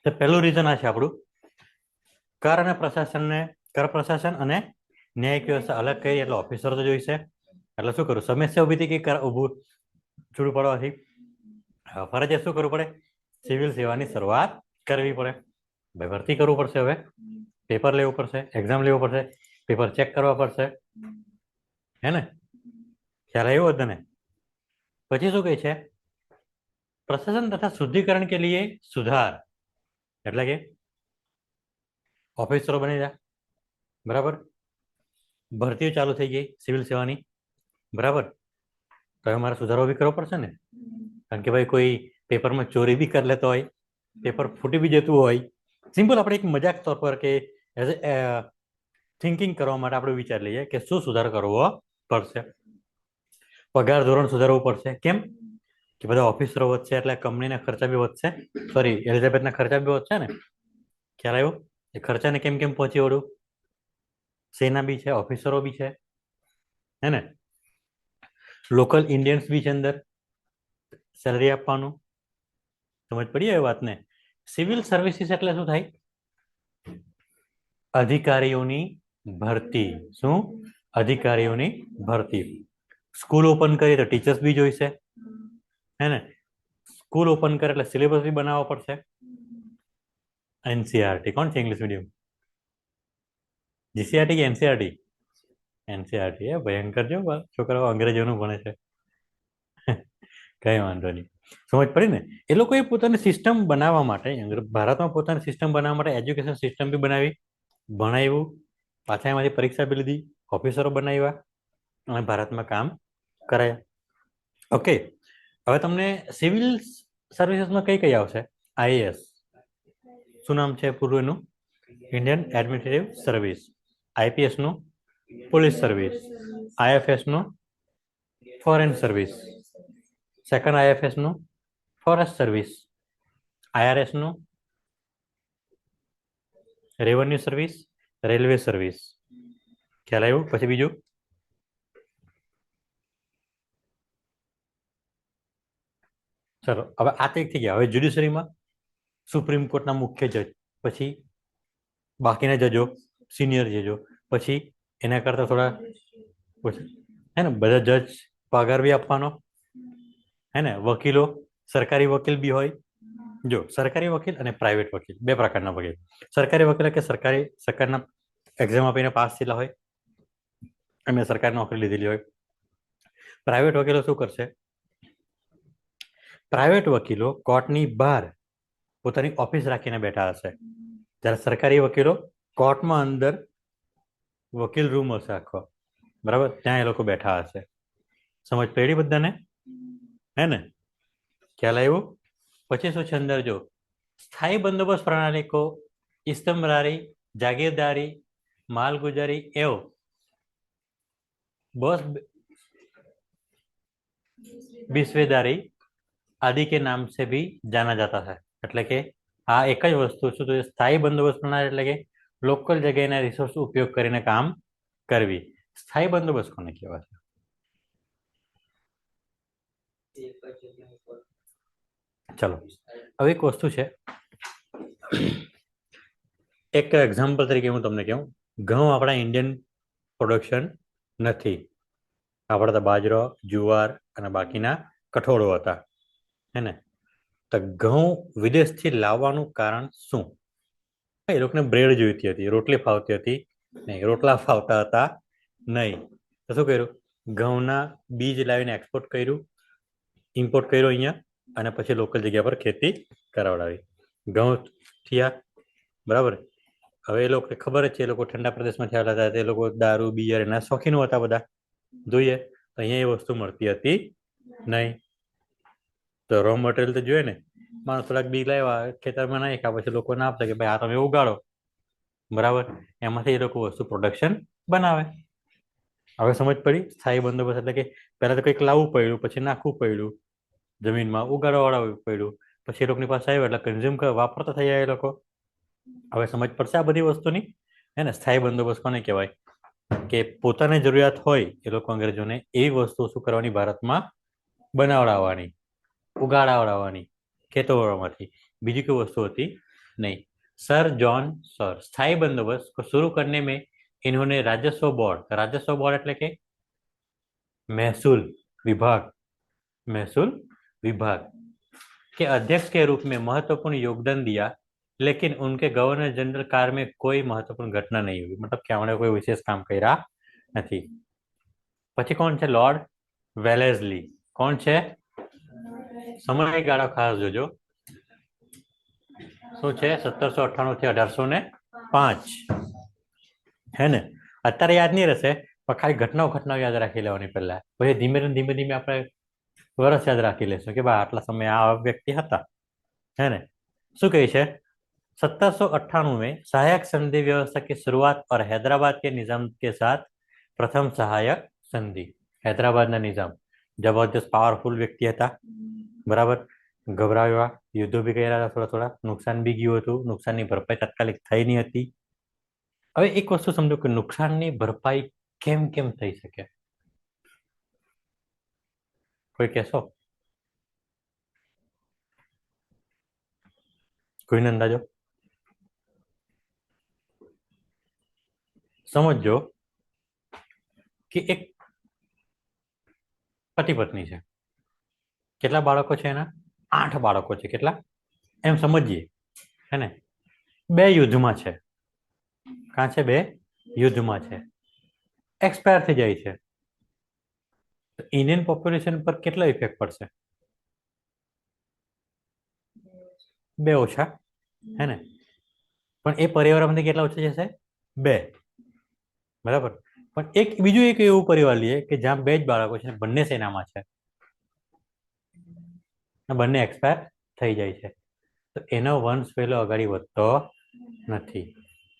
તો પહેલું રીઝન આ છે આપણું, કર અને પ્રશાસનને, કર પ્રશાસન અને ન્યાયિક વ્યવસ્થા અલગ કરી એટલે ઓફિસર તો જોઈશે. એટલે શું કરું? સમસ્યા ઊભી થઈ કે ઊભું છૂટું પડવાથી ફરજિયાત શું કરવું પડે? સિવિલ સેવાની શરૂઆત કરવી પડે. ભાઈ ભરતી કરવું પડશે. હવે પેપર લેવું પડશે, એક્ઝામ લેવું પડશે, પેપર ચેક કરવા પડશે, હે ને? ખ્યાલ આવ્યો તને? પછી શું કહે છે? પ્રશાસન તથા શુદ્ધિકરણ કે લીએ સુધાર, એટલે કે ઓફિસરો બની જાય, બરાબર. ભરતીઓ ચાલુ થઈ ગઈ સિવિલ સેવાની, બરાબર. તો હવે મારે સુધારો બી કરવો પડશે ને, કારણ કે ભાઈ કોઈ પેપરમાં ચોરી બી કરી લેતો હોય, પેપર ફૂટી બી જતું હોય. સિમ્પલ આપણે એક મજાક તौर પર કે એઝ એ થિંકિંગ કરવા માટે આપણે વિચાર લઈએ કે શું સુધાર કરવો પડશે. પગાર ધોરણ સુધારવું પડશે. કેમ? કે બધા ઓફિસરો વધશે એટલે કંપનીના ખર્ચા બી વધશે, સોરી એલિઝાબેથના ખર્ચા બી વધશે ને. ખ્યાલ આવ્યો? એ ખર્ચાને કેમ કેમ પહોંચી વળું? સેના બી છે, ઓફિસરો બી છે, હે ને? લોકલ ઇન્ડિયન્સ બી છે અંદર, સેલરી આપવાનું. સમજ પડી એ વાતને? સિવિલ સર્વિસીસ એટલે શું થાય? અધિકારીઓની ભરતી. શું? અધિકારીઓની ભરતી. સ્કૂલ ઓપન કરી તો ટીચર્સ બી જોઈશે, હે ને? સ્કૂલ ઓપન કરે એટલે સિલેબસ બી બનાવવો પડશે. એનસીઆરટી કોણ છે ઇંગ્લિશ મીડિયમ? જીસીઆરટી કે એનસીઆરટી? એનસીઆરટી. એ ભયંકર જો છોકરાઓ અંગ્રેજીઓનું ભણે છે. કઈ વાંધો નહીં, સમજ પડી ને? એ લોકોએ પોતાની સિસ્ટમ બનાવવા માટે, ભારતમાં પોતાની સિસ્ટમ બનાવવા માટે એજ્યુકેશન સિસ્ટમ બી બનાવી, ભણાવ્યું, પાછા એમાંથી પરીક્ષા બી લીધી, ઓફિસરો બનાવ્યા અને ભારતમાં કામ કરાયા. ઓકે, હવે તમને સિવિલ સર્વિસીસમાં કઈ કઈ આવશે? આઈએએસ. શું નામ છે પૂરું એનું? Indian administrative service. આઈપીએસ નું પોલીસ સર્વિસ. આઈએફએસ નું ફોરેન સર્વિસ. સેકન્ડ આઈએફએસ નું ફોરેસ્ટ સર્વિસ. આઈઆરએસ નું રેવન્યુ સર્વિસ, રેલવે સર્વિસ. ખ્યાલ આવ્યું? પછી બીજું ચલો હવે આ તો એક થઈ ગયા. હવે જ્યુડિશરીમાં સુપ્રીમ કોર્ટના મુખ્ય જજ, પછી બાકીના જજો, સિનિયર જજો, પછી એના કરતા થોડા હે ને, બધા જજ પગાર બી આપવાનો, હે ને? વકીલો, સરકારી વકીલ બી હોય. જો સરકારી વકીલ અને પ્રાઇવેટ વકીલ બે પ્રકારના વકીલ. સરકારી વકીલ કે સરકારના એક્ઝામ આપીને પાસ થયેલા હોય અને સરકારી નોકરી લીધેલી હોય. પ્રાઇવેટ વકીલો શું કરશે? પ્રાઇવેટ વકીલો કોર્ટની બહાર પોતાની ઓફિસ રાખીને બેઠા હશે, જ્યારે સરકારી વકીલો કોર્ટમાં અંદર વકીલ રૂમ હશે આખો, બરાબર, ત્યાં એ લોકો બેઠા હશે. સમજ પડી બધાને? હે ને? ખ્યાલ આવ્યું? પછી શું છે અંદર? જો સ્થાયી બંદોબસ્ત પ્રણાલી કો ઇસ્તમરારી, જાગીરદારી, मालगुजारी एवं बस बिस्वेदारी आदि के नाम से भी जाना जाता है। એટલે કે આ એક જ વસ્તુ છે, તો સ્થાયી બંદોબસ્ત પ્રણાલી એટલે કે લોકલ જગ્યાના રિસોર્સ ઉપયોગ કરીને કામ કરવી. સ્થાયી બંદોબસ્ત કોને કહેવાય? ચલો હવે એક વસ્તુ છે, એક એક્ઝામ્પલ તરીકે હું તમને કહું, ઘઉં આપણા ઇન્ડિયન પ્રોડક્શન નથી. આપણા તો બાજરો, જુવાર અને બાકીના કઠોળો હતા, હે ને? તો ઘઉં વિદેશથી લાવવાનું કારણ શું? એ લોકોને બ્રેડ જોઈતી હતી, રોટલી ફાવતી હતી નહીં, રોટલા ફાવતા હતા નહીં. તો શું કર્યું? ઘઉંના બીજ લાવીને એક્સપોર્ટ કર્યું, ઇમ્પોર્ટ કર્યો અહીંયા, અને પછી લોકલ જગ્યા પર ખેતી કરાવડાવી. ઘઉં થયા, બરાબર. હવે એ લોકો ખબર જ છે, એ લોકો ઠંડા પ્રદેશમાંથી આવેલા હતા, તે લોકો દારૂ બિયર એના શોખીન હતા બધા. જોઈએ તો અહીંયા એ વસ્તુ મળતી હતી નહીં. તો રો મટીરિયલ તો જોઈએ ને. માણસ થોડાક બી લાવ્યા, ખેતરમાં નાખ્યા, પછી લોકોને આપશે કે ભાઈ આ તમે ઉગાડો, બરાબર, એમાંથી એ લોકો વસ્તુ પ્રોડક્શન બનાવે. હવે સમજ પડી? સ્થાયી બંદોબસ્ત એટલે કે પહેલા તો કંઈક લાવવું પડ્યું, પછી નાખવું પડ્યું જમીનમાં, ઉગાડવા વાળા પડ્યું, પછી એ લોકોની પાસે આવ્યો એટલે કન્ઝ્યુમ વાપરતા થઈ જાય એ લોકો. હવે સમજ પડશે આ બધી વસ્તુની? હે ને? સ્થાયી બંદોબસ્ત કોને કહેવાય? કે પોતાની જરૂરિયાત હોય એ લોકો અંગ્રેજોને એવી વસ્તુ શું કરવાની ભારતમાં બનાવડાવવાની, ઉગાડાવડાવવાની ખેતરોમાંથી, બીજી કોઈ વસ્તુ હતી नहीं। सर जॉन सर स्थायी बंदोबस्त को शुरू करने में इन्होंने राजस्व बोर्ड એટલે કે महसूल विभाग, महसूल विभाग के अध्यक्ष के रूप में महत्वपूर्ण योगदान दिया, लेकिन उनके गवर्नर जनरल काल में कोई महत्वपूर्ण घटना नहीं हुई। मतलब કે એમણે કોઈ વિશેષ કામ કર્યા નથી। પછી કોણ છે? લોર્ડ વેલેઝલી। કોણ છે? સમયગાળો ખાસ જોજો, શું છે? 1798 થી 1805, હે ને? અત્યારે યાદ નહીં રહેશે, પણ ખાલી ઘટનાઓ યાદ રાખી લેવાની પહેલા, પછી ધીમે ધીમે આપણે વર્ષ યાદ રાખી લેશું કે ભાઈ આટલા સમય આ વ્યક્તિ હતા, है ना? શું કહે છે? 1798 में सहायक संधि व्यवस्था की शुरुआत और हैदराबाद के निजाम के साथ प्रथम सहायक संधि। हैदराबादના નિઝામ જબરદસ્ત પાવરફુલ વ્યક્તિ હતા, બરાબર, ગભરાવ્યા, યુદ્ધો બી કર્યા હતા, થોડા નુકસાન બી ગયું હતું, નુકસાનની ભરપાઈ તાત્કાલિક થઈ નહીં હતી। હવે એક વસ્તુ સમજો કે નુકસાનની ભરપાઈ કેમ કેમ થઈ શકે? કોઈ કહેશો? કોઈને અંદાજો? સમજો કે એક પતિ પત્ની છે, કેટલા બાળકો છે એના? 8 બાળકો છે। કેટલા? એમ સમજીએ, હે ને? 2 યુદ્ધમાં છે। કાં છે? 2 યુદ્ધમાં છે, એક્સપાયર થઈ જાય છે, તો ઇન્ડિયન પોપ્યુલેશન પર કેટલો ઇફેક્ટ પડશે? 2 ઓછા, હે ને? પણ એ પરિવારમાંથી કેટલા ઓછા જશે? 2, બરાબર। પણ બીજું એક એવું પરિવાર લઈએ કે જ્યાં 2 જ બાળકો છે, બંને સેનામાં છે, બંને એક્સપાયર થઈ જાય છે, તો એનો વંશ પહેલો આગળ વધતો નથી।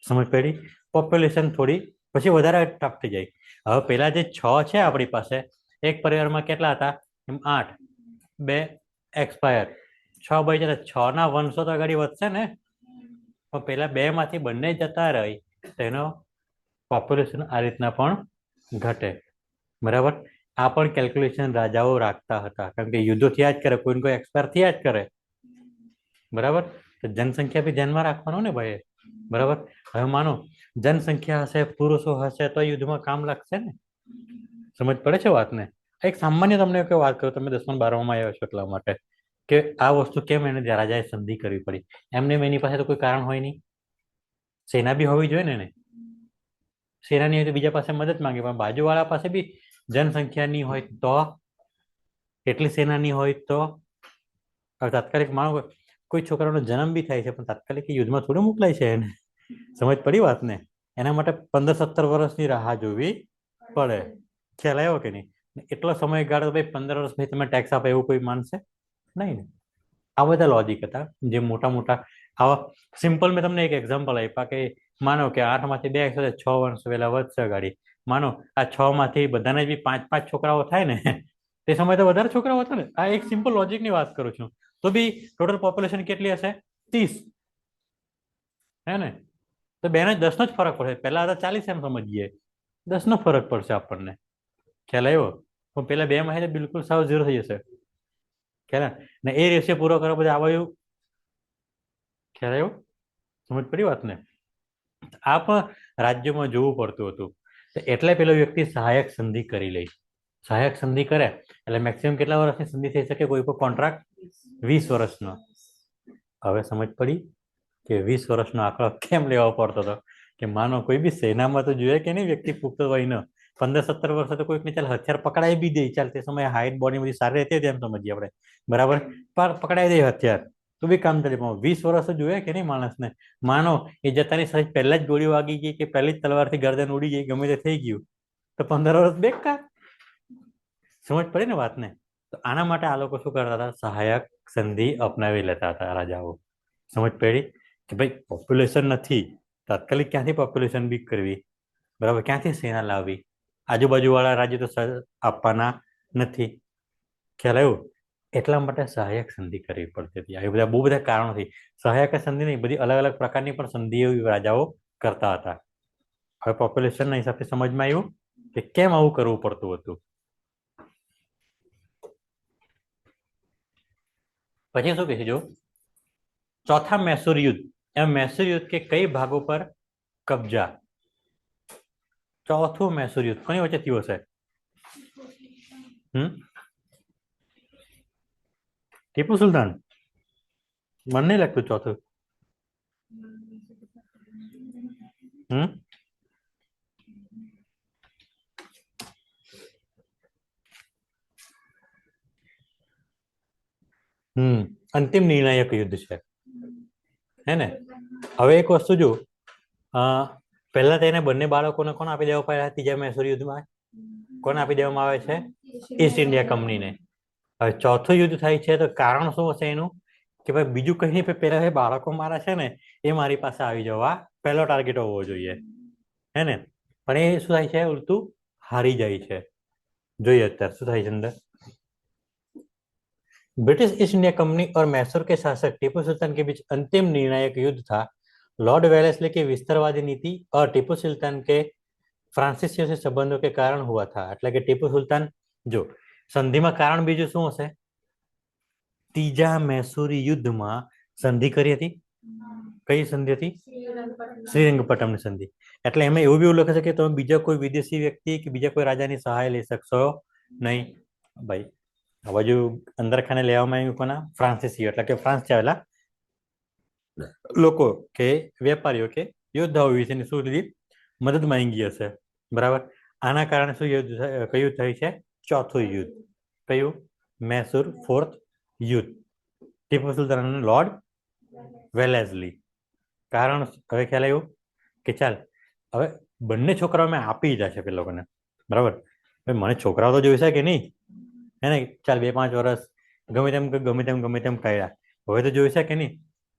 સમજ પડી? પોપ્યુલેશન થોડી પછી વધારે ટફ થઈ જાય। હવે પેલા જે 6 છે આપણી પાસે, એક પરિવારમાં કેટલા હતા? એમ 8, 2 એક્સપાયર, 6 બાય 6 ના વંશો તો આગળ વધશે ને, પણ પેલા 2 માંથી બંને જતા રહી તો એનો પોપ્યુલેશન આ રીતના પણ ઘટે, બરાબર। આ પણ કેલ્ક્યુલેશન રાજાઓ રાખતા હતા, કારણ કે યુદ્ધો થયા જ કરે, કોઈને કોઈ એક્સપાયર થયા જ કરે, બરાબર। તો જનસંખ્યા બી ધ્યાનમાં રાખવાનું ને ભાઈ, બરાબર। હવે માનો જનસંખ્યા હશે, પુરુષો હશે, તો યુદ્ધમાં કામ લાગશે ને। સમજ પડે છે વાતને? એક સામાન્ય તમને એક વાત કરું, તમે 10મા 12માં આવ્યો છો એટલા માટે, કે આ વસ્તુ કેમ એને રાજાએ સંધિ કરવી પડી? એમને એની પાસે તો કોઈ કારણ હોય નહીં, સેના બી હોવી જોઈએ ને એને, સેનાની હોય તો બીજા પાસે મદદ માંગે, પણ બાજુવાળા પાસે બી જનસંખ્યા નહીં હોય તો, એટલી સેના નહીં હોય તો, હવે તાત્કાલિક માનો કોઈ છોકરાનો જન્મ બી થાય છે, પણ તાત્કાલિક યુદ્ધમાં થોડું મોકલાય છે એને। સમજ પડી વાતને? એના માટે 15-17 વર્ષની રાહ જોવી પડે। ખ્યાલ આવ્યો કે નહીં? એટલો સમયગાળો ભાઈ 15 વર્ષ ભાઈ તમે ટેક્સ આપો એવું કોઈ માનશે નહીં ને? આ બધા લોજિક હતા જે મોટા આવા સિમ્પલ મેં તમને એક એક્ઝામ્પલ આપ્યા કે માનો કે 8 માંથી 2 6 વર્ષ વહેલા વધશે ગાડી, માનો આ 6 માંથી બધાને બી 5-5 છોકરાઓ થાય ને, તે સમયે તો વધારે છોકરાઓ હતા ને। આ એક સિમ્પલ લોજિકની વાત કરું છું, તો બી ટોટલ પોપ્યુલેશન કેટલી હશે? 30, હે ને? તો 2 ને 10 નો જ ફરક પડશે, પહેલા હતા 40, એમ સમજીએ 10 નો ફરક પડશે આપણને। ખ્યાલ આવ્યો? પણ પેલા 2 માં બિલકુલ સાવ 0 થઈ જશે, ખ્યાલ ને? એ રેશિયો પૂરો કરવા બધા આવ્યું, ખ્યાલ આવ્યો? સમજ પડી વાતને? આ પણ રાજ્યોમાં જોવું પડતું હતું, એટલે પેલો વ્યક્તિ સહાયક સંધિ કરી લે। સહાયક સંધિ કરે એટલે મેક્સિમમ કેટલા વર્ષની સંધિ થઈ શકે કોઈ પણ કોન્ટ્રાક્ટ? 20 વર્ષનો। હવે સમજ પડી કે 20 વર્ષનો આંકડો કેમ લેવો પડતો હતો? કે માનો કોઈ બી સેનામાં તો જોઈએ કે નહીં વ્યક્તિ પુખ્ત વયનો, 15-17 વર્ષે તો કોઈકને ચાલ હથિયાર પકડાઈ બી દે, ચાલ તે સમયે હાઈટ બોડી બધી સારી રહેતી હતી એમ સમજીએ આપણે, બરાબર, પકડાઈ દે હથિયાર તો બી કામ ચાલે, પણ 20 વર્ષ તો જોઈએ કે નહીં માણસને? માનો એ જતાની સહેજ પહેલા જ ગોળી વાગી ગઈ કે પહેલી જ તલવારથી ગરદન ઉડી ગઈ, ગમે તે થઈ ગયું, તો 15 વર્ષ બેકાર। સમજ પડી ને વાતને? તો આના માટે આ લોકો શું કરતા હતા? સહાયક સંધિ અપનાવી લેતા હતા રાજાઓ। સમજ પડી કે ભાઈ પોપ્યુલેશન નથી, તાત્કાલિક ક્યાંથી પોપ્યુલેશન બીક કરવી, બરાબર, ક્યાંથી સેના લાવવી, આજુબાજુવાળા રાજ્ય તો આપવાના નથી, ખ્યાલ આવ્યો. એટલા માટે સહાયક સંધિ કરવી પડતી હતી. આવી બધા બહુ બધા કારણોથી સહાયક સંધિ નહીં, બધી અલગ અલગ પ્રકારની પણ સંધિઓ રાજાઓ કરતા હતા. હવે પોપ્યુલેશનના હિસાબથી સમજમાં આવ્યું કે કેમ આવું કરવું પડતું હતું. પછી શું કહે છે જો ચોથા મૈસૂર યુદ્ધ. એમ મૈસૂર યુદ્ધ કે કઈ ભાગો પર કબજા. ચોથું મૈસૂર યુદ્ધ કોની વચ્ચે થયું હશે? ટીપુ સુલતાન? મને નહીં લાગતું ચોથું. અંતિમ નિર્ણાયક યુદ્ધ છે, હે ને? હવે એક વસ્તુ જો, પહેલા તેને બંને બાળકોને કોણ આપી દેવા પડ્યા ત્રીજા મૈસૂર યુદ્ધમાં? કોને આપી દેવામાં આવે છે? ઈસ્ટ ઇન્ડિયા કંપનીને. હવે ચોથું યુદ્ધ થાય છે તો કારણ શું હશે એનું? કે ભાઈ બીજું કઈ નહીં, પેલા બાળકો મારા છે ને એ મારી પાસે આવી જવા પહેલો ટાર્ગેટ હોવો જોઈએ, હે ને? પણ એ શું થાય છે? ઉલટું હારી જાય છે. જોઈએ અત્યારે શું થાય છે અંદર. ब्रिटिश ईस्ट इंडिया कंपनी और मैसूर के शासक टीपू सुल्तान के बीच अंतिम निर्णायक युद्ध था। लॉर्ड वेलेस्ली की विस्तारवादी नीति और टीपू सुल्तान के फ्रांसीसियों से संबंधों के कारण हुआ था। એટલે કે ટીપુ સુલતાન જો સંધિમાં કારણ બીજું શું હશે? ત્રીજા મૈસૂરી યુદ્ધમાં સંધિ કરી હતી. કઈ સંધિ હતી? શ્રીરંગપટ્ટમની સંધિ. એટલે એમાં એવું બી ઉલ્લેખ છે કે તમે બીજા કોઈ વિદેશી વ્યક્તિ કે બીજા કોઈ રાજાની સહાય લઈ શકશો નહીં. ભાઈ આ બાજુ અંદરખાને લેવામાં આવ્યું કોના? ફ્રાન્સિસીઓ, એટલે કે ફ્રાન્સ આવેલા લોકો કે વેપારીઓ કે યોદ્ધાઓ વિશેની શું લીધી? મદદ માંગી હશે, બરાબર. આના કારણે શું યુદ્ધ કયું થયું છે? ચોથું યુદ્ધ. કયું? મૈસૂર ફોર્થ યુદ્ધ. ટીપુ સુલતાન અને લોર્ડ વેલેસ્લી. કારણ હવે ખ્યાલ આવ્યું કે ચાલ હવે બંને છોકરાઓ મેં આપી દીધા છે પેલા લોકોને, બરાબર. મને છોકરાઓ તો જોઈશે કે નહીં, હે ને? ચાલ 2-5 વર્ષ ગમે તેમ કાઢ્યા, હવે તો જોઈશે કે નહીં?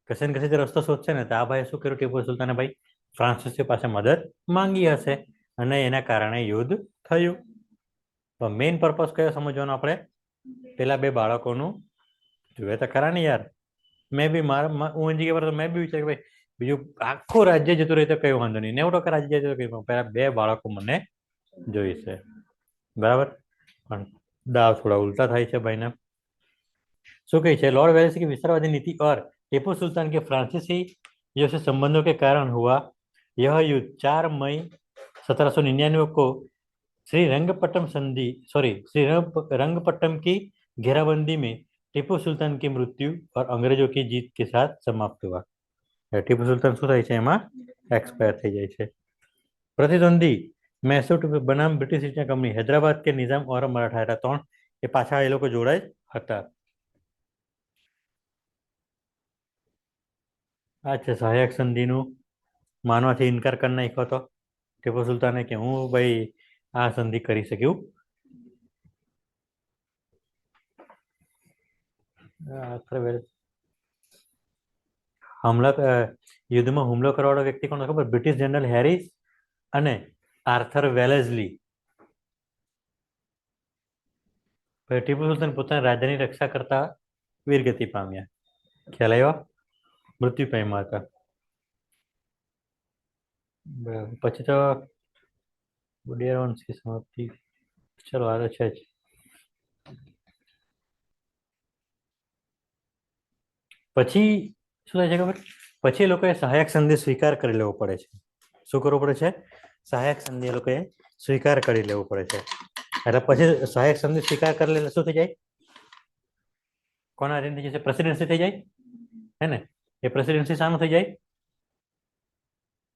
કશે ને કશે રસ્તો શોધશે ને. તો આ ભાઈ શું કર્યું? ટીપુ સુલતાને ભાઈ ફ્રાન્સિસી પાસે મદદ માંગી હશે અને એના કારણે યુદ્ધ થયું. તો મેઇન પર્પઝ કયો સમજવાનો આપણે? પેલા બે બાળકોનું જોઈએ તો ખરા ને યાર. મેં બી હું જગ્યા પર મેં બી વિચાર્યું ભાઈ બીજું આખું રાજ્ય જતું રહે તો કઈ વાંધો નહીં, 90% રાજ્ય જતું કઈ, પેલા બે બાળકો મને જોઈશે, બરાબર. પણ दाव थोड़ा उल्टा થાય છે ભાઈને. શું કહે છે? लॉर्ड वेलेस्ली की विस्तारवादी नीति और टीपू सुल्तान के फ्रांसीसी से संबंधों के कारण हुआ यह युद्ध 4 मई 1799 को श्री रंगपट्टम की घेराबंदी में टीपू सुल्तान की मृत्यु और अंग्रेजों की जीत के साथ समाप्त हुआ. टीपू सुल्तान શું થાય છે? એમાં એક્સપાયર થઈ જાય છે. प्रतिद्वंदी मैसूर बनाम British East India company, Hyderabad के निजाम और मराठा હતા ત્રણ. એ પાછા એ લોકો જોડાય હતા. આ છે સહાયક સંધિનું માનવાથી ઇનકાર કરી નાખ્યો હતો ટીપુ સુલતાને કે હું ભાઈ આ સંધિ કરી શક્યું. યુદ્ધમાં હુમલો કરવાવાળો વ્યક્તિ કોણ ખબર? બ્રિટિશ જનરલ હેરિસ અને આર્થર વેલેસ્લી. ટીપુ સુલતાન પોતાની રાજધાની રક્ષા કરતા વીરગતિ પામ્યા. ખ્યાલ આવ્યો? મૃત્યુ પામ્યા હતા. પછી તો વંશની સમાપ્તિ. ચલો આ છે જ. પછી શું થાય છે ખબર? પછી લોકોએ સહાયક સંધિ સ્વીકાર કરી લેવો પડે છે. શું કરવું પડે છે? સહાયક સંધિ એ લોકોએ સ્વીકાર કરી લેવું પડે છે. એટલે પછી સહાયક સંધિ સ્વીકાર કરી લે શું થઈ જાય? કોના અધીન થઈ જશે? પ્રેસિડેન્સી થઈ જાય, હે ને? એ પ્રેસિડેન્સી શાનું થઈ જાય?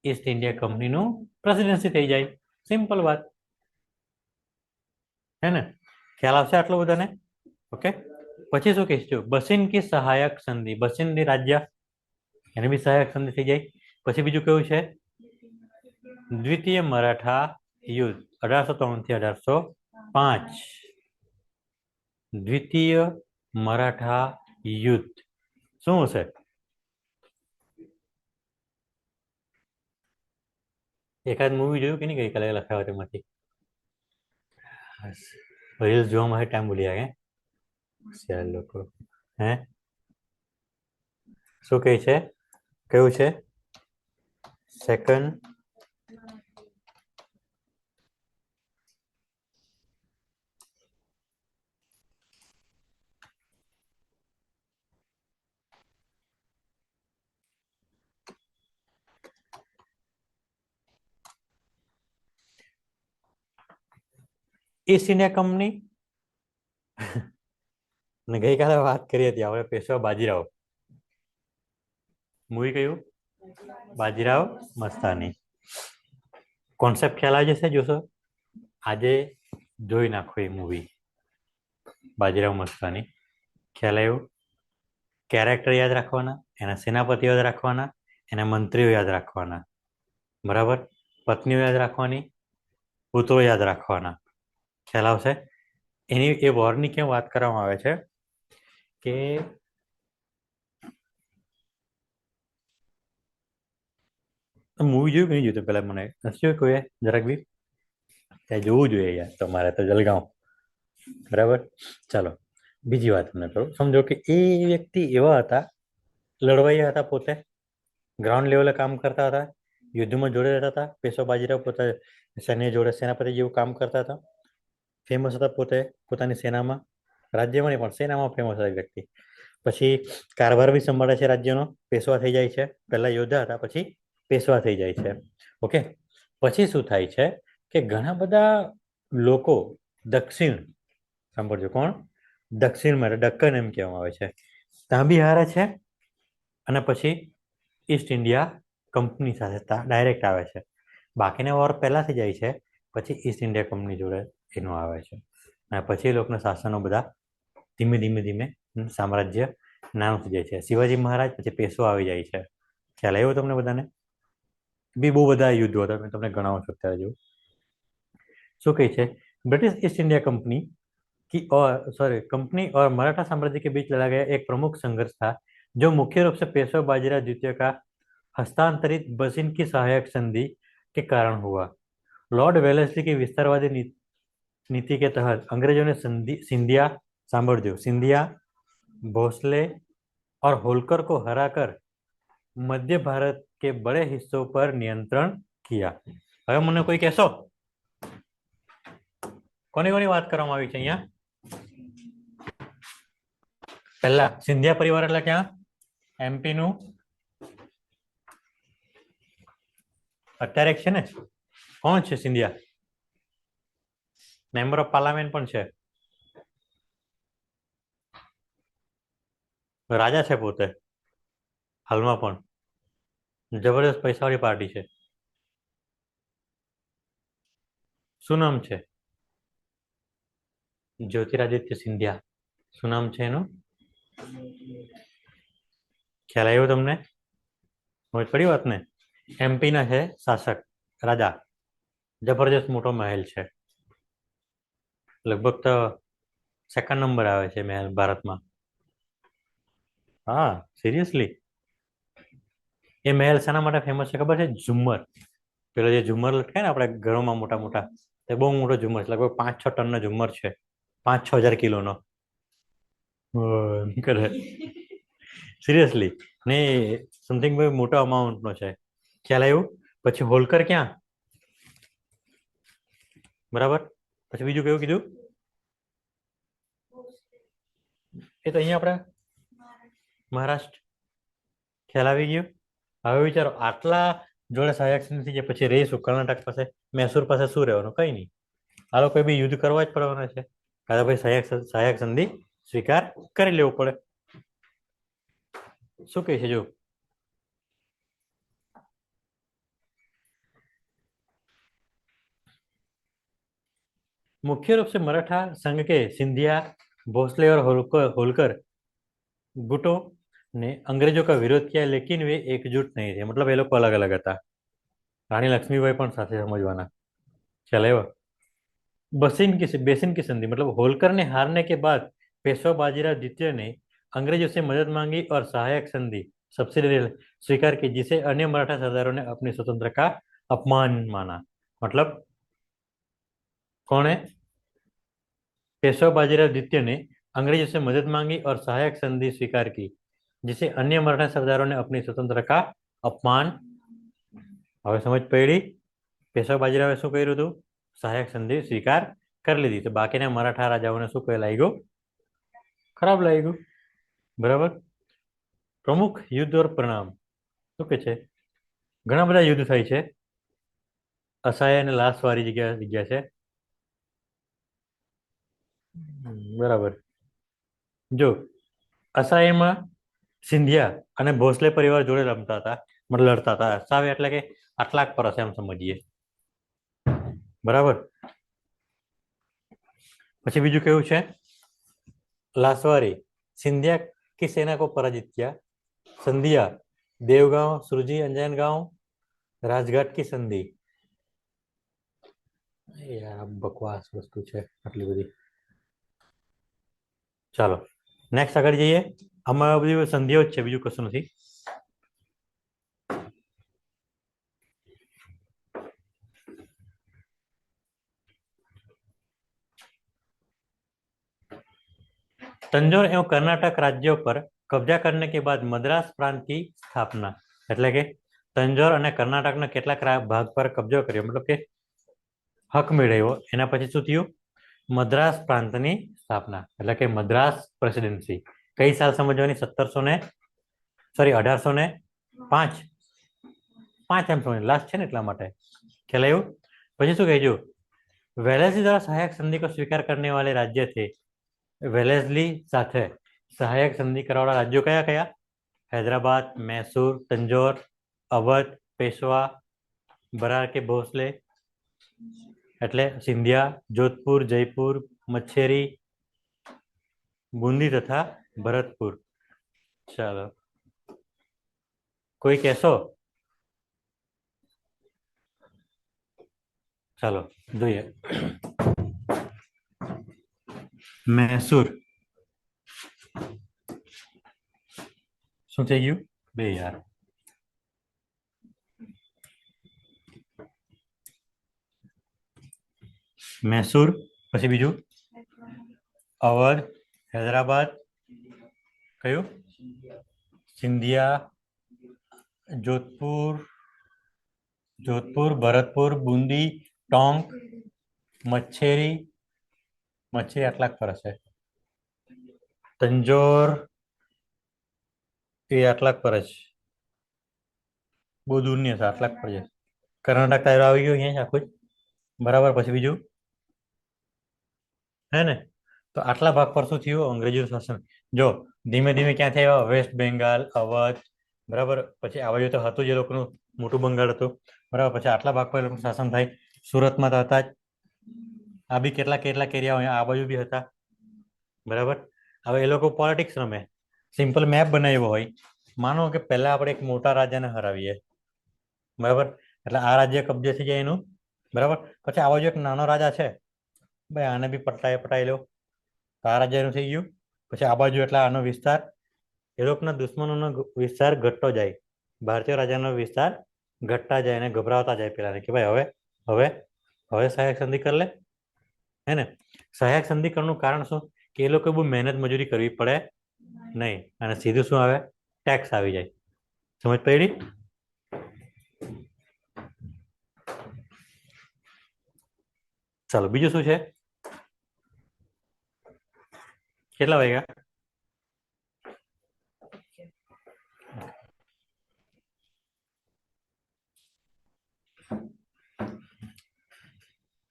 ઈસ્ટ ઇન્ડિયા કંપનીનું પ્રેસિડેન્સી થઈ જાય. સિમ્પલ વાત, હે ને? ખ્યાલ આવશે આટલો બધાને? ઓકે. પછી શું કહીશું? બસિન કી સહાયક સંધિ. બસિન રાજ્ય એને બી સહાયક સંધિ થઈ જાય. પછી બીજું કયું છે? દ્વિતીય મરાઠા યુદ્ધ 1853 થી 1805. દ્વિતીય મરાઠા યુદ્ધ શું હશે? એકાદ મૂવી જોયું કે નહીં ગઈકાલે લખાયો તેમાંથી? રીલ્સ જોવા માટે ટાઈમ ભૂલી ગયા કે લોકો? હે શું કહે છે? કયું છે? સેકન્ડ ઈસ્ટ ઇન્ડિયા કંપની ને ગઈકાલે વાત કરી હતી આપણે પેશવા બાજીરાવ. મૂવી કયું? બાજીરાવ મસ્તાની. કોન્સેપ્ટ ખ્યાલ આવી જશે જોશો. આજે જોઈ નાખો એ મૂવી બાજીરાવ મસ્તાની. ખ્યાલ આવ્યો? કેરેક્ટર યાદ રાખવાના, એના સેનાપતિ યાદ રાખવાના, એના મંત્રીઓ યાદ રાખવાના, બરાબર? પત્નીઓ યાદ રાખવાની, પુત્રો યાદ રાખવાના. ખ્યાલ આવશે? એની એ વોરની કેમ વાત કરવામાં આવે છે કે મૂવી જોયું કે નહીં જોયું? પેલા મને નથી જોયું કોઈ જરાક બી? ત્યાં જોવું જોઈએ યાર તમારે તો જલગાંવ, બરાબર? ચાલો બીજી વાત તમને કરું. સમજો કે એ વ્યક્તિ એવા હતા, લડવાઈયા હતા, પોતે ગ્રાઉન્ડ લેવલે કામ કરતા હતા, યુદ્ધમાં જોડે રહેતા હતા. પેશવા બાજીરાવ પોતે સૈન્ય જોડે સેનાપતિ જેવું કામ કરતા હતા, ફેમસ હતા પોતે પોતાની સેનામાં, રાજ્યમાં નહીં પણ સેનામાં ફેમસ હતા વ્યક્તિ. પછી કારભાર બી સંભાળે છે રાજ્યનો, પેશવા થઈ જાય છે. પહેલા યોદ્ધા હતા, પછી પેશવા થઈ જાય છે. ઓકે, પછી શું થાય છે કે ઘણા બધા લોકો દક્ષિણ, સાંભળજો, કોણ? દક્ષિણમાં, ડક્કન એમ કહેવામાં આવે છે, ત્યાં બી હારે છે. અને પછી ઈસ્ટ ઇન્ડિયા કંપની સાથે ડાયરેક્ટ આવે છે. બાકીના વોર પહેલાથી જાય છે, પછી ઈસ્ટ ઇન્ડિયા કંપની જોડે એનું આવે છે. અને પછી એ લોકોના શાસનો બધા ધીમે ધીમે ધીમે સામ્રાજ્ય નાનું થઈ જાય છે. શિવાજી મહારાજ, પછી પેશવા આવી જાય છે. ખ્યાલ આવ્યો તમને બધાને? બી બહુ બધા યુદ્ધો હતા, મેં તમને ગણાવું છું અત્યારે. જો શું કહે છે, ब्रिटिश ईस्ट इंडिया कंपनी की और कंपनी और मराठा साम्राज्य के बीच लड़ा गया एक प्रमुख संघर्ष था, जो मुख्य रूप से पेशवा बाजीराव द्वितीय का हस्तांतरित बसिन की सहायक संधि के कारण हुआ। लॉर्ड वेलेस्ली की विस्तारवादी नीति के तहत अंग्रेजों ने सिंधिया, सांभळजो, सिंधिया, भोसले और होलकर को हराकर मध्य भारत के बड़े हिस्सों पर नियंत्रण किया। હવે મને કોઈ કહેશો કોની કોની વાત કરવામાં આવી છે અહીંયા? પહેલા સિંધિયા પરિવાર એટલે ક્યાં? એમપી નું અત્યારે છે ને, કોણ છે સિંધિયા? મેમ્બર ઓફ પાર્લામેન્ટ પણ છે, રાજા છે પોતે હાલમાં પણ, જબરદસ્ત પૈસાવાળી પાર્ટી છે. શું નામ છે? જ્યોતિરાદિત્ય સિંધિયા. શું નામ છે એનું? ખ્યાલ આવ્યો તમને? સમજ પડી વાત ને? એમપી ના છે શાસક, રાજા. જબરજસ્ત મોટો મહેલ છે, લગભગ તો સેકન્ડ નંબર આવે છે મહેલ ભારતમાં. હા, સિરિયસલી. એ મહેલ શાના માટે ફેમસ છે ખબર છે? ઝુમ્મર, પેલો જે ઝુમ્મર લટકાય ને આપણે ઘરોમાં મોટા મોટા, એ બહુ મોટો ઝુમ્મર છે, લગભગ 5-6 ટનનો ઝુમ્મર છે, 5-6 હજાર કિલોનો. કરે સિરિયસલી ને, સમથિંગ બહુ મોટો અમાઉન્ટનો છે. ખ્યાલ આવ્યું? પછી હોલકર ક્યાં? બરાબર. પછી બીજું કયું કીધું? એ તો અહીંયા આપણે મહારાષ્ટ્ર. ખ્યાલ આવી ગયો? હવે વિચારો, આટલા જોડે સહાયક નથી જે પછી રહીશું કર્ણાટક પાસે, મૈસૂર પાસે શું રહેવાનું? કઈ નહીં. આ લોકો બી યુદ્ધ કરવા જ પડવાના છે, કાં ભાઈ સહાયક સંધિ સ્વીકાર કરી લેવું પડે. શું કહે છે જો? मुख्य रूप से मराठा संघ के सिंधिया, भोसले और होलकर गुटों ने अंग्रेजों का विरोध किया, लेकिन वे एकजुट नहीं थे. मतलब ये लोग अलग अलग था. रानी लक्ष्मीबाई पण साथे समझवाना. चलेगा? बेसिन की संधि मतलब होलकर ने हारने के बाद पेशवा बाजीराव द्वितीय ने अंग्रेजों से मदद मांगी और सहायक संधि सब्सिडी स्वीकार की, जिसे अन्य मराठा सरदारों ने अपनी स्वतंत्रता का अपमान माना। मतलब कौन है? पेशवा बाजीराव द्वितीय ने अंग्रेजों से मदद मांगी और सहायक संधि स्वीकार की, जिसे अन्य मराठा सरदारों ने अपनी स्वतंत्रता का अपमान। હવે સમજ પડી? પેશવા બાજીરાવે શું કર્યું હતું? સહાયક સંધિ સ્વીકાર કરી લીધી, તો બાકીના મરાઠા રાજાઓને શું કહે લાગ્યું? ખરાબ લાગ્યું. બરાબર. પ્રમુખ યુદ્ધ ઓર પરિણામ શું કે છે? ઘણા બધા યુદ્ધ થાય છે. અસહાય અને લાશ વાળી જગ્યા છે. બરાબર. જો અસહાયમાં સિંધિયા અને ભોસલે પરિવાર જોડે રમતા હતા, મતલબ લડતા હતા. અસહાય એટલે કે આટલાક પર હશે એમ સમજીએ. બરાબર. પછી બીજું કેવું છે? लासवारी सिंधिया की सेना को पराजित किया। संधिया देवगांव, सुरजी, अंजनगांव, राजघाट की संधि। यार बकवास वस्तु છે આટલી બધી. ચાલો નેક્સ્ટ આગળ જઈએ. આમાં બધી સંધિઓ જ છે, બીજું કશું નથી. तंजौर एवं कर्नाटक राज्यों पर कब्जा करने के बाद मद्रास प्रांत की स्थापना। એટલે કે તંજોર અને કર્ણાટકના કેટલાક ભાગ પર કબજો કર્યો, મતલબ કે હક મેળવ્યો. એના પછી શું થયું? મદ્રાસ પ્રાંતની સ્થાપના, એટલે કે મદ્રાસ પ્રેસિડેન્સી. કઈ સાલ સમજવાની? 1805. એમ સમજ લાસ્ટ છે ને એટલા માટે ખ્યાલ આવ્યું. પછી શું કહેજો? વેલેસ્લી દ્વારા સહાયક સંધિ को स्वीकार करने वाले राज्य थे। વેલેસ્લી સાથે સહાયક સંધિ કરવાવાળા રાજ્યો કયા કયા? હૈદરાબાદ, મૈસૂર, તંજોર, અવધ, પેશવા, બરાર કે ભોસલે એટલે સિંધિયા, જોધપુર, જયપુર, મચ્છેરી, બુંદી તથા ભરતપુર. ચાલો કોઈ કહેશો? ચાલો જોઈએ. મૈસૂર શું થઈ ગયું? બે યાર. મૈસૂર. પછી બીજું અવધ, હૈદરાબાદ, કયું? સિંધિયા, જોધપુર, ભરતપુર, બુંદી, ટોંક, મચ્છેરી આટલાક પર હશે. તંજોર એ આટલાક પર જ, બહુ દૂરની હશે, આટલાક પર છે. કર્ણાટક તારો આવી ગયો અહીંયા આખું જ. બરાબર. પછી બીજું હે ને? તો આટલા ભાગ પર શું થયું? અંગ્રેજી શાસન. જો ધીમે ધીમે ક્યાંથી આવ્યા? વેસ્ટ બેંગાલ, અવધ. બરાબર. પછી આ બાજુ તો હતું જ એ લોકોનું મોટું બંગાળ હતું. બરાબર. પછી આટલા ભાગ પર એ લોકોનું શાસન થાય. સુરતમાં તો હતા જ. આ બી કેટલાક એરિયા આ બાજુ બી હતા. બરાબર. હવે એ લોકો પોલિટિક્સ રમે. સિમ્પલ મેપ બનાવ્યો હોય. માનો કે પહેલા આપણે એક મોટા રાજાને હરાવીએ. બરાબર. એટલે આ રાજ્ય કબજે થઈ જાય એનું. બરાબર. પછી આ બાજુ એક નાનો રાજા છે, ભાઈ આને બી પટાઈ લો. આ રાજ્યનું થઈ ગયું. પછી આ બાજુ એટલે આનો વિસ્તાર. એ લોકોના દુશ્મનોનો વિસ્તાર ઘટતો જાય. ભારતીય રાજાનો વિસ્તાર ઘટતા જાય અને ગભરાવતા જાય પેલાને કે ભાઈ હવે સહાયક સંધિ કરી લે. હે ને? સહાયક સંધિ કરવાનું કારણ શું? કે એ લોકો બહુ મહેનત મજૂરી કરવી પડે નહીં, અને સીધું શું આવે? ટેક્સ આવી જાય. સમજ પડી? ચાલો બીજું શું છે? કેટલા વાગ્યા?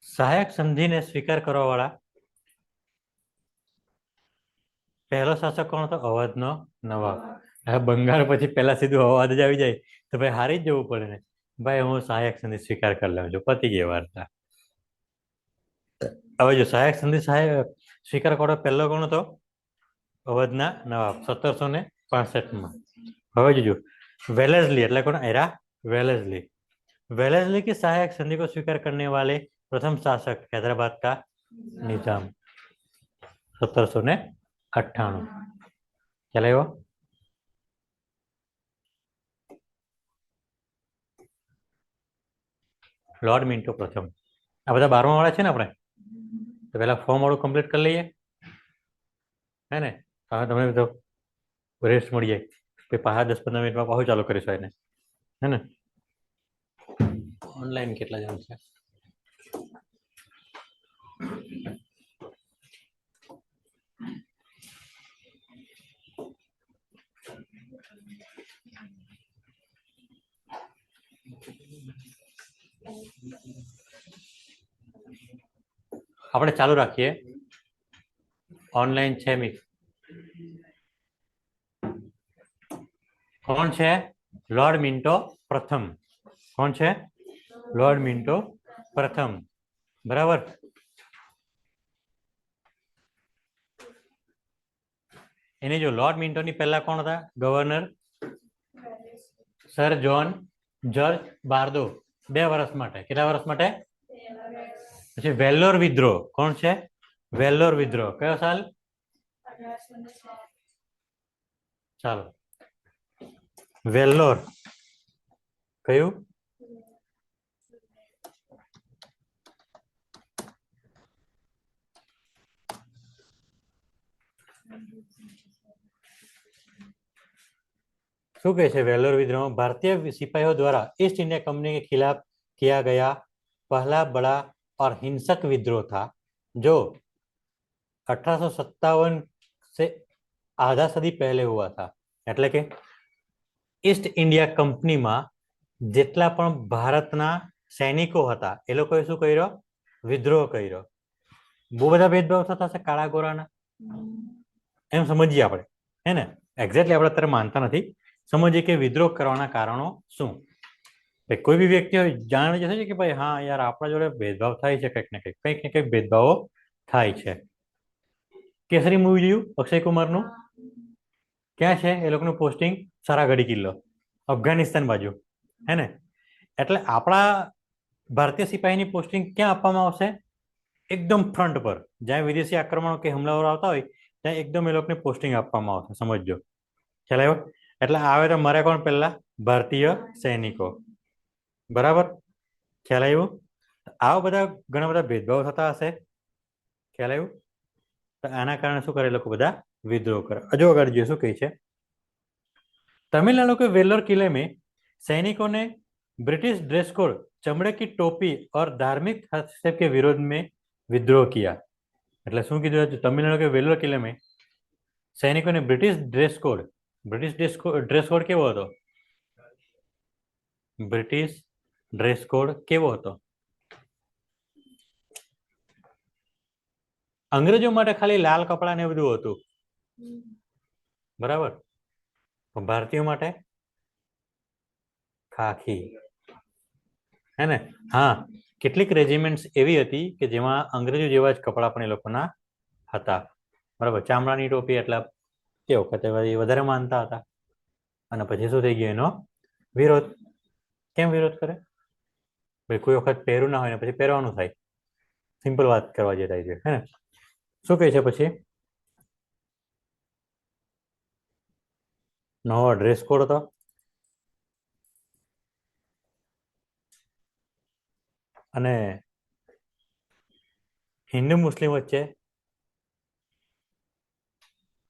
સહાયક સંધિને સ્વીકાર કરવા વાળા પહેલો શાસક કોણ હતો? અવધનો નવાબ. હવે બંગાળ પછી પહેલા સીધું અવધ જ આવી જાય તો ભાઈ હારી જ જવું પડે ને. ભાઈ હું સહાયક સંધિ સ્વીકાર કરી લઉં છું, પતી ગઈ વાર્તા. હવે જો સહાયક સંધિ સ્વીકાર કરો પહેલો કોણ હતો? અવધના નવાબ 1765માં. હવે જોજો વેલેસ્લી એટલે કોણ? એરા वेलेस्ली। वेलेस्ली की सहायक संधि को स्वीकार करने वाले प्रथम शासक हैदराबाद का निजाम 1798। चलेगा? લોર્ડ મિન્ટો પ્રથમ. આ બધા 12મા વાળા છે ને આપણે, તો પહેલા ફોર્મ વાળું કમ્પ્લીટ કરી લઈએ, હે ને? હવે તમને તો રેસ્ટ મળી જાય, પછી પાછા 10-15 મિનિટમાં પાછું ચાલુ કરીશું એને, હે ને? ઓનલાઈન કેટલા જણ છે? આપણે ચાલુ રાખીએ. ઓનલાઈન છે મિક્સ. કોણ છે? લોર્ડ મિન્ટો પ્રથમ. કોણ છે? લોર્ડ મિન્ટો પ્રથમ. બરાબર. એની જો લોર્ડ મિન્ટોની પહેલા કોણ હતા? ગવર્નર સર જ્હોન જ્યોર્જ બારદો, 2 વર્ષ માટે. કેટલા વર્ષ માટે? પછી વેલ્લોર વિદ્રોહ. કોણ છે? વેલ્લોર વિદ્રોહ. કયો સાલ? ચાલો, વેલ્લોર કયું? શું કહે છે? वेल्लोर विद्रोह भारतीय सिपाहियों द्वारा ईस्ट इंडिया कंपनी के खिलाफ किया गया पहला बड़ा और हिंसक विद्रोह था, जो 1857 से आधा सदी पहले हुआ था. એટલે કે ઈસ્ટ ઇન્ડિયા કંપનીમાં જેટલા પણ ભારતના સૈનિકો હતા એ લોકોએ શું કર્યો? વિદ્રોહ કર્યો. બહુ બધા ભેદભાવ થતા હશે કાળા ગોરાના, એમ સમજીએ આપણે, હે ને? એક્ઝેક્ટલી આપણે અત્યારે માનતા નથી, સમજીએ કે વિદ્રોહ કરવાના કારણો શું. કોઈ બી વ્યક્તિ જાણે છે કે ભાઈ હા યાર આપણા જોડે ભેદભાવ થાય છે, કંઈક ને કંઈક ભેદભાવો થાય છે. કેસરી મૂવી જોયું અક્ષય કુમારનું? ક્યાં છે એ લોકોનું પોસ્ટિંગ? સારાગઢી કિલ્લો, અફઘાનિસ્તાન બાજુ, હે ને? એટલે આપણા ભારતીય સિપાહીની પોસ્ટિંગ ક્યાં આપવામાં આવશે? એકદમ ફ્રન્ટ પર, જ્યાં વિદેશી આક્રમણો કે હુમલાઓ આવતા હોય ત્યાં એકદમ એ લોકોને પોસ્ટિંગ આપવામાં આવશે. સમજજો, ખ્યાલ આવ્યો? એટલે આવે તો મારે કોણ? પહેલા ભારતીય સૈનિકો. બરાબર, ખ્યાલ આવ્યું? આવા બધા ઘણા બધા ભેદભાવ થતા હશે, ખ્યાલ આવ્યું? તો આના કારણે શું કરે? લોકો બધા વિદ્રોહ કરે. હજુ આગળ જોઈએ શું કહે છે. तमिलनाडु के वेल्लोर किले में सैनिकों ने ब्रिटिश ड्रेस कोड, चमड़े की टोपी और धार्मिक हस्तक्षेप के विरोध में विद्रोह किया. એટલે શું કીધું? તમિલનાડુ કે વેલ્લોર કિલ્લે में સૈનિકોને બ્રિટિશ ડ્રેસ કોડ કેવો હતો? બ્રિટિશ ડ્રેસ કોડ કેવો હતો? અંગ્રેજો માટે ખાલી લાલ કપડા ને બધું હતું, બરાબર? ભારતીયો માટે ખાખી, હે ને? હા, કેટલીક રેજિમેન્ટ્સ એવી હતી કે જેમાં અંગ્રેજો જેવા જ કપડા પણ એ લોકોના હતા, બરાબર? ચામડાની ટોપી એટલે તે વખતે વધારે માનતા હતા. અને પછી શું થઈ ગયું? એનો વિરોધ. કેમ વિરોધ કરે? ભાઈ કોઈ વખત પહેર્યું ના હોય ને પછી પહેરવાનું થાય, સિમ્પલ વાત કરવા જતા છે, હે ને? શું કહે છે પછી? નવો ડ્રેસ કોડ હતો અને હિન્દુ મુસ્લિમ વચ્ચે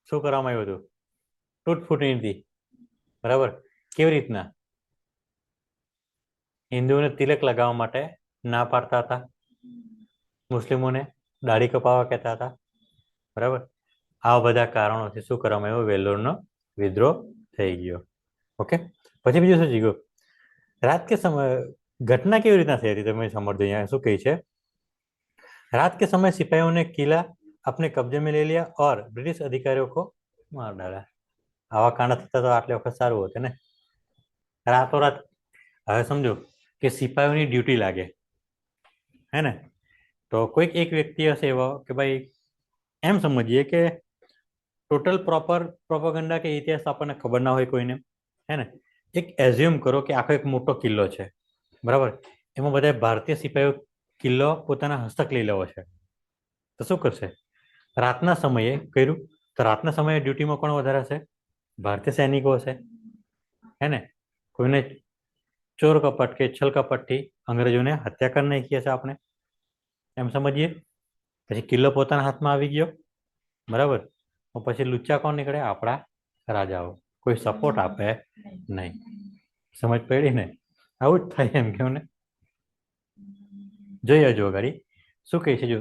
શું કરવામાં આવ્યું હતું? તૂટફૂટી હતી, બરાબર? કેવી રીતના? હિન્દુઓને તિલક લગાવવા માટે ના પાડતા હતા, મુસ્લિમોને દાઢી કપાવવા કહેતા હતા, બરાબર? આવા બધા કારણોથી શું કરવામાં આવ્યું? વેલ્લોરનો વિદ્રોહ થઈ ગયો. ઓકે, પછી બીજું શું શીખ્યું? रात के समय घटना કેવી રીતના થઈ હતી તમે સમજો. यहाँ શું કહે છે? रात के समय सिपाहियों ने किला अपने कब्जे में ले लिया और ब्रिटिश अधिकारियों को मार डाला. આવા કાંડ થતા તો આટલી વખત સારું હતું ને? રાતોરાત હવે સમજો કે સિપાહીઓની ડ્યુટી લાગે, હે ને? તો કોઈક એક વ્યક્તિ હશે એવો કે ભાઈ એમ સમજીએ કે ટોટલ પ્રોપર પ્રોપોગન્ડા કે ઇતિહાસ આપણને ખબર ના હોય કોઈને, હે ને? એક એઝ્યુમ કરો કે આખો એક મોટો કિલ્લો છે, બરાબર? એમાં બધા ભારતીય સિપાહીઓ કિલ્લો પોતાના હસ્તક લઈ લેવો છે, તો શું કરશે? રાતના સમયે કર્યું તો રાતના સમયે ડ્યુટીમાં કોણ વધારે હશે? ભારતીય સૈનિકો હશે, હે ને? કોઈને ચોર કપટ કે છલ કપટથી અંગ્રેજોને હત્યા કરી નાખી હશે આપણે, એમ સમજીએ. પછી કિલ્લો પોતાના હાથમાં આવી ગયો, બરાબર. પછી લુચ્ચા કોણ નીકળે? આપણા રાજાઓ. કોઈ સપોર્ટ આપે નહીં. સમજ પડી ને? આવું જ થાય એમ કહો ને. જોઈએ જો ગાડી શું કહે છે. જો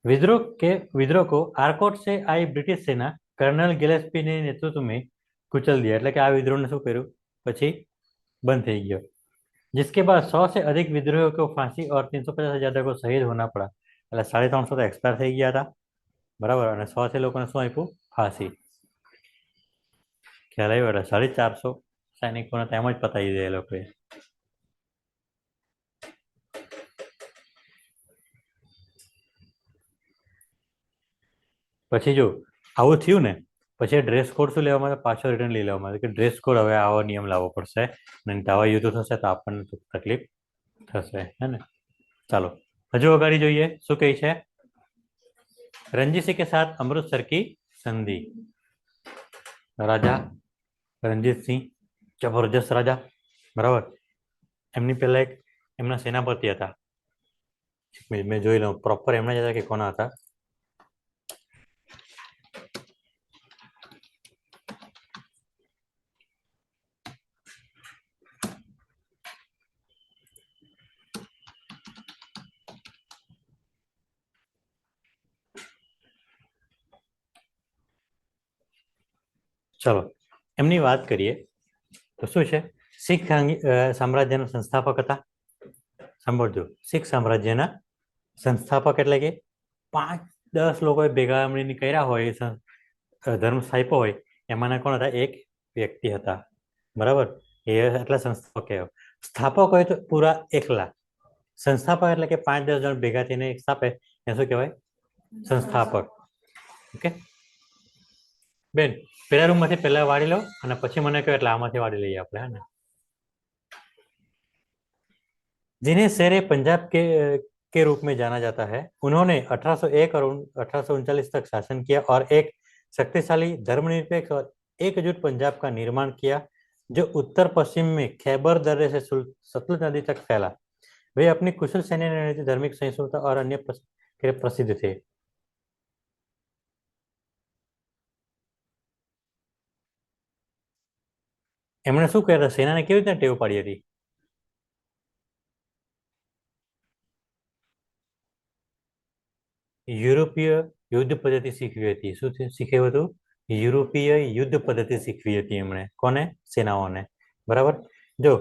विद्रोह को आरकोट से आई ब्रिटिश सेना कर्नल ગિલેસ્પી ने नेतृत्व में कुचल दिया. એટલે કે આ વિદ્રોહને શું કર્યું? પછી બંધ થઈ ગયો. जिसके बाद 100 से अधिक विद्रोहियों को फांसी और 350 से ज्यादा को शहीद होना पड़ा. એટલે 350 તો એક્સપાયર થઈ ગયા હતા, બરાબર. અને 100 થી લોકોને શું આપ્યું? ફાંસી. ખ્યાલ આવ્યો? એટલે 450 સૈનિકોને તેમ જ પતાવી દે એ લોકોએ. પછી જો આવું થયું ને, પછી ડ્રેસ કોડ શું લેવામાં આવે? પાછો રિટર્ન લઈ લેવામાં આવે કે ડ્રેસ કોડ હવે આવો નિયમ લાવવો પડશે, નહીં તો આવા યુદ્ધ થશે તો આપણને તકલીફ થશે, હે ને. ચાલો હજુ અગાડી જોઈએ શું કહે છે. રણજીત સિંહ કે સાથ અમૃતસર કી સંધિ. રાજા રણજીત સિંહ જબરજસ્ત રાજા, બરાબર. એમની પહેલા એક એમના સેનાપતિ હતા, મેં જોઈ લઉં પ્રોપર એમના જ હતા કે કોના હતા. ચલો એમની વાત કરીએ તો શું છે. શીખ સામ્રાજ્યના સંસ્થાપક હતા. સાંભળજો, શીખ સામ્રાજ્યના સંસ્થાપક એટલે કે 5-10 લોકોએ ભેગા મળીને કર્યા હોય, ધર્મ સ્થાપ્યો હોય, એમાંના કોણ હતા? એક વ્યક્તિ હતા, બરાબર. એ એટલા સંસ્થાપક કહેવાય. સ્થાપક હોય તો પૂરા એકલા. સંસ્થાપક એટલે કે 5-10 જણ ભેગા થઈને એક સ્થાપે, એ શું કહેવાય? સંસ્થાપક. ઓકે બેન, પેલા રૂમમાંથી પહેલા વાળી લો અને પછી મને કહો એટલે આમાંથી વાળી લઈએ આપણે, હે ને. जिन्हें शेरे पंजाब के रूप में जाना जाता है, उन्होंने 1801 और 1839 तक शासन किया और एक शक्तिशाली धर्मनिरपेक्ष और एकजुट पंजाब का निर्माण किया, जो उत्तर पश्चिम में खैबर दर्रे से सतलुज नदी तक फैला. वे अपनी कुशल सैन्य रणनीति, धार्मिक सहिष्णुता और अन्य के प्रसिद्ध थे. એમણે શું કર્યા? સેનાને કેવી રીતે ટેવ પાડી હતી? યુરોપીય યુદ્ધ પદ્ધતિ શીખવી હતી. શું શીખ્યું હતું? યુરોપીય યુદ્ધ પદ્ધતિ શીખવી હતી એમણે. કોને? સેનાઓને, બરાબર. જો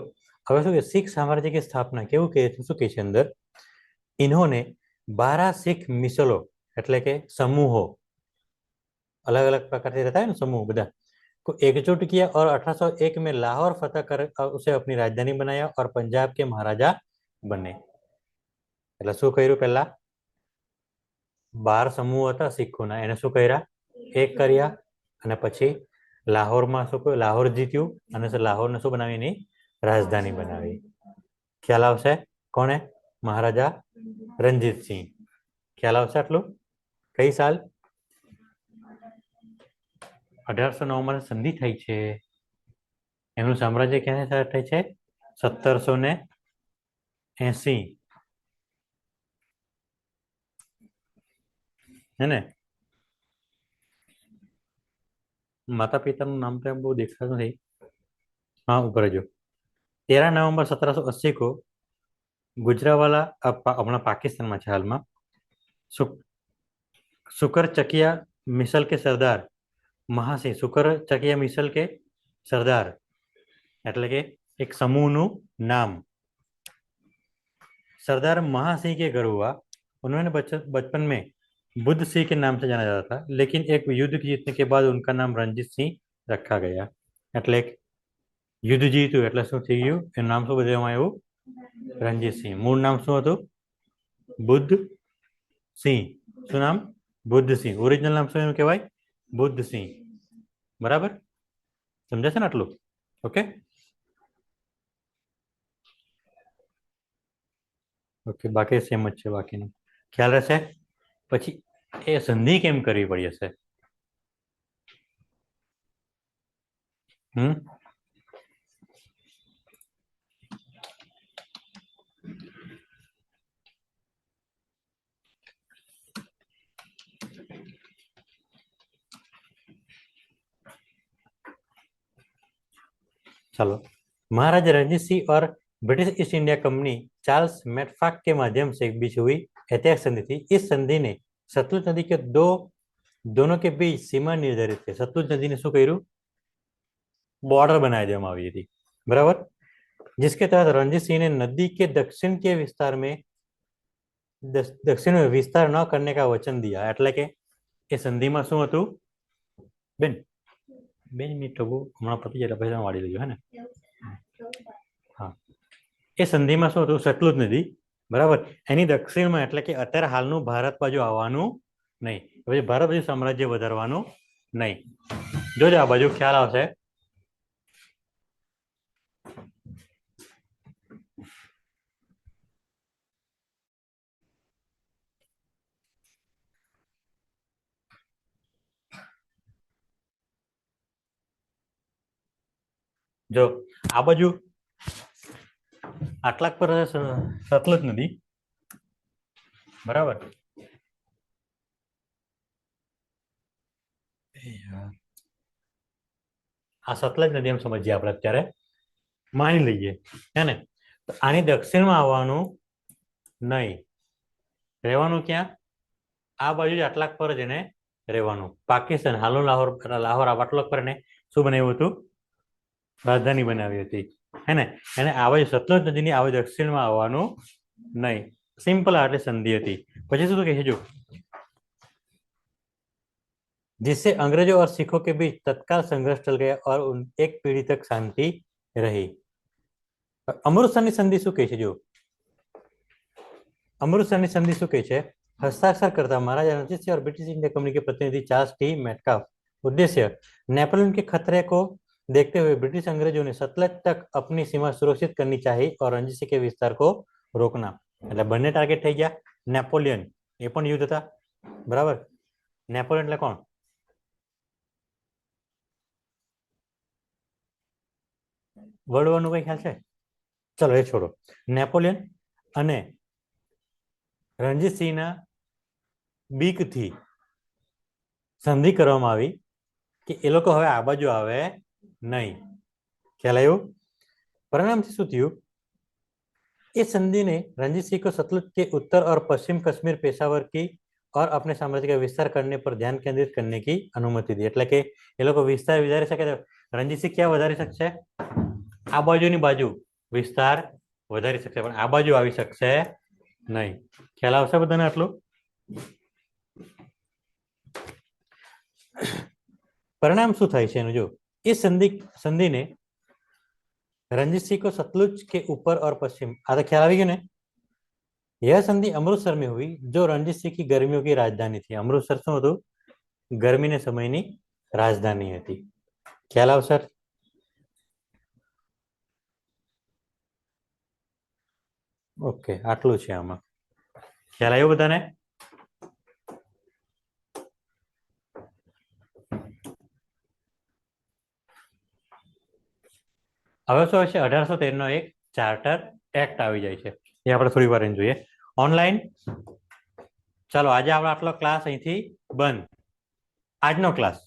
હવે શું કે सिख साम्राज्य की स्थापना કેવું કહે છે? શું કહે છે અંદર? इन्होंने 12 सिख मिसलों એટલે કે સમૂહો, अलग अलग प्रकार से रहता है ना समूह, બધા को एकजुट किया और 1801 में लाहौर फतह कर उसे अपनी राजधानी बनाया और पंजाब के महाराजा बने. એટલે શું કર્યું? પહેલા 12 સમૂહ હતા શીખોના, એને શું કર્યા? એક કર્યા. અને પછી લાહોરમાં શું કર્યું? લાહોર જીત્યું અને લાહોરને શું બનાવી? એની રાજધાની બનાવી. ખ્યાલ આવશે? કોને? મહારાજા રણજીત સિંહ. ખ્યાલ આવશે આટલું? કઈ સાલ? 1809 માં સંધિ થઈ છે. એમનું સામ્રાજ્ય ક્યાં સ્ટાર્ટ થાય છે? 1780, है ને. માતા પિતાનું નામ તો બહુ દેખાતું નથી. हाँ ऊपर जो 13 नवंबर 1780 को गुजरावाला अपना पाकिस्तान में हाल में सुकर चकिया मिसल के सरदार महासिंह, सुकर चकिया मिसल के सरदार એટલે કે एक समूह નું नाम सरदार महासिंह के घर हुआ. उन्होंने बचपन में बुद्ध सिंह के नाम से जाना जाता था, लेकिन एक युद्ध जीतने के बाद उनका नाम रंजीत सिंह रखा गया. એટલે યુદ્ધ જીત્યું એટલે શું થઈ ગયું? એનું નામ શું બદલવામાં આવ્યું? રણજીત સિંહ. મૂળ નામ શું હતું? બુદ્ધ સિંહ. શું નામ? બુદ્ધ સિંહ. ઓરિજિનલ નામ શું એનું કહેવાય? બુદ્ધ સિંહ. બરાબર, સમજાશે ને આટલું? ઓકે ઓકે, બાકી સેમ જ છે, બાકીનું ખ્યાલ રહેશે. પછી એ સંધિ કેમ કરવી પડી હશે? चलो, महाराजा रणजीत सिंह और British East India company Charles Metcalfe के माध्यम से बीच हुई ऐतिहासिक संधि थी। इस संधि ने सतलुज नदी के दोनों के बीच सीमा निर्धारित की। सतलुज नदी ने શું કર્યું? बॉर्डर बनाई देવામાં આવી હતી, बराबर। जिसके तहत रणजीत सिंह ने नदी के दक्षिण के विस्तार में दक्षिण में विस्तार न करने का वचन दिया। એટલે કે એ સંધિમાં શું હતું બેન? 2 મિનિટ હમણાં પતી જાય એટલે પછી વાળી લેજો, હે ને? હા, એ સંધિમાં શું હતું? સતલુજ નદી, બરાબર, એની દક્ષિણમાં એટલે કે અત્યારે હાલનું ભારત બાજુ આવવાનું નહીં, પછી ભારત બાજુ સામ્રાજ્ય વધારવાનું નહીં। જોજો આ બાજુ ખ્યાલ આવશે। જો આ બાજુ આટલાક પર સતલુજ નદી, બરાબર। આ સતલજ નદી એમ સમજીએ આપણે અત્યારે, માની લઈએ, હે ને? તો આની દક્ષિણમાં આવવાનું નહીં, રહેવાનું ક્યાં? આ બાજુ જ આટલાક પર જ એને રહેવાનું। પાકિસ્તાન હાલનું લાહોર આટલાક પર એને શું બનાવ્યું હતું? રાજધાની બનાવી હતી, હે ને? એને આ બાજુ સતલુજ નદીની આ બાજુ દક્ષિણમાં આવવાનું નહીં। સિમ્પલ આટલી સંધિ હતી। પછી શું કહે છે જો, जिससे अंग्रेजों और सिखों के बीच तत्काल संघर्ष टल गया और एक पीढ़ी तक शांति रही। अमृतसરની સંધિ શું કહે છે જો, अमृतसરની संधि શું કહે છે? हस्ताक्षर करता महाराजा रणजीत सिंह और ब्रिटिश इंडिया कंपनी के प्रतिनिधि चार्ल्स टी मेटकाफ। उद्देश्य, नेपोलियन के खतरे को देखते हुए ब्रिटिश अंग्रेजों ने सतलज तक अपनी सीमा सुरक्षित करनी चाहिए और रणजीत सिंह के विस्तार को रोकना। એટલે બંને ટાર્ગેટ થઈ ગયા। નેપોલિયન એ પણ યુદ્ધ હતા, બરાબર। નેપોલિયન એટલે કોણ? વર્લ્ડ વોરનું કઈ ખ્યાલ છે? ચલો એ છોડો। નેપોલિયન અને રણજીત સિંહના બીકથી સંધિ કરવામાં આવી કે એ લોકો હવે આ બાજુ આવે નહીં। ખ્યાલ આવ્યો? પરિણામથી શું થયું? इस संधि ने रणजीत सिंह को सतलुज के उत्तर और पश्चिम कश्मीर पेशावर की और अपने साम्राज्य का विस्तार करने पर ध्यान केंद्रित करने की अनुमति दी। એટલે કે એ લોકો વિસ્તાર વધારી શકે તો રણજીત સિંહ ક્યાં વધારી શકશે? આ બાજુની બાજુ વિસ્તાર વધારી શકશે, પણ આ બાજુ આવી શકશે નહીં। ખ્યાલ આવશે બધાને આટલું? પરિણામ શું થાય છે એનું જો, इस संधि ने रणजीत सिंह को सतलुज के ऊपर और पश्चिम, आ तो ख्याल आ गया ने? यह संधि अमृतसर में हुई जो रणजीत सिंह की गर्मियों की राजधानी थी। अमृतसर શું હતું? ગરમીના સમયની રાજધાની હતી। ખ્યાલ આવશે? ઓકે, આટલું છે આમાં। ખ્યાલ આવ્યો બધાને? હવે શું હશે? 1813 નો એક ચાર્ટર એક્ટ આવી જાય છે, એ આપણે થોડી વાર જોઈએ ઓનલાઈન। ચાલો આજે આપણે આટલો ક્લાસ અહીંથી બંધ। આજનો ક્લાસ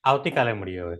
આવતીકાલે મળીએ હવે।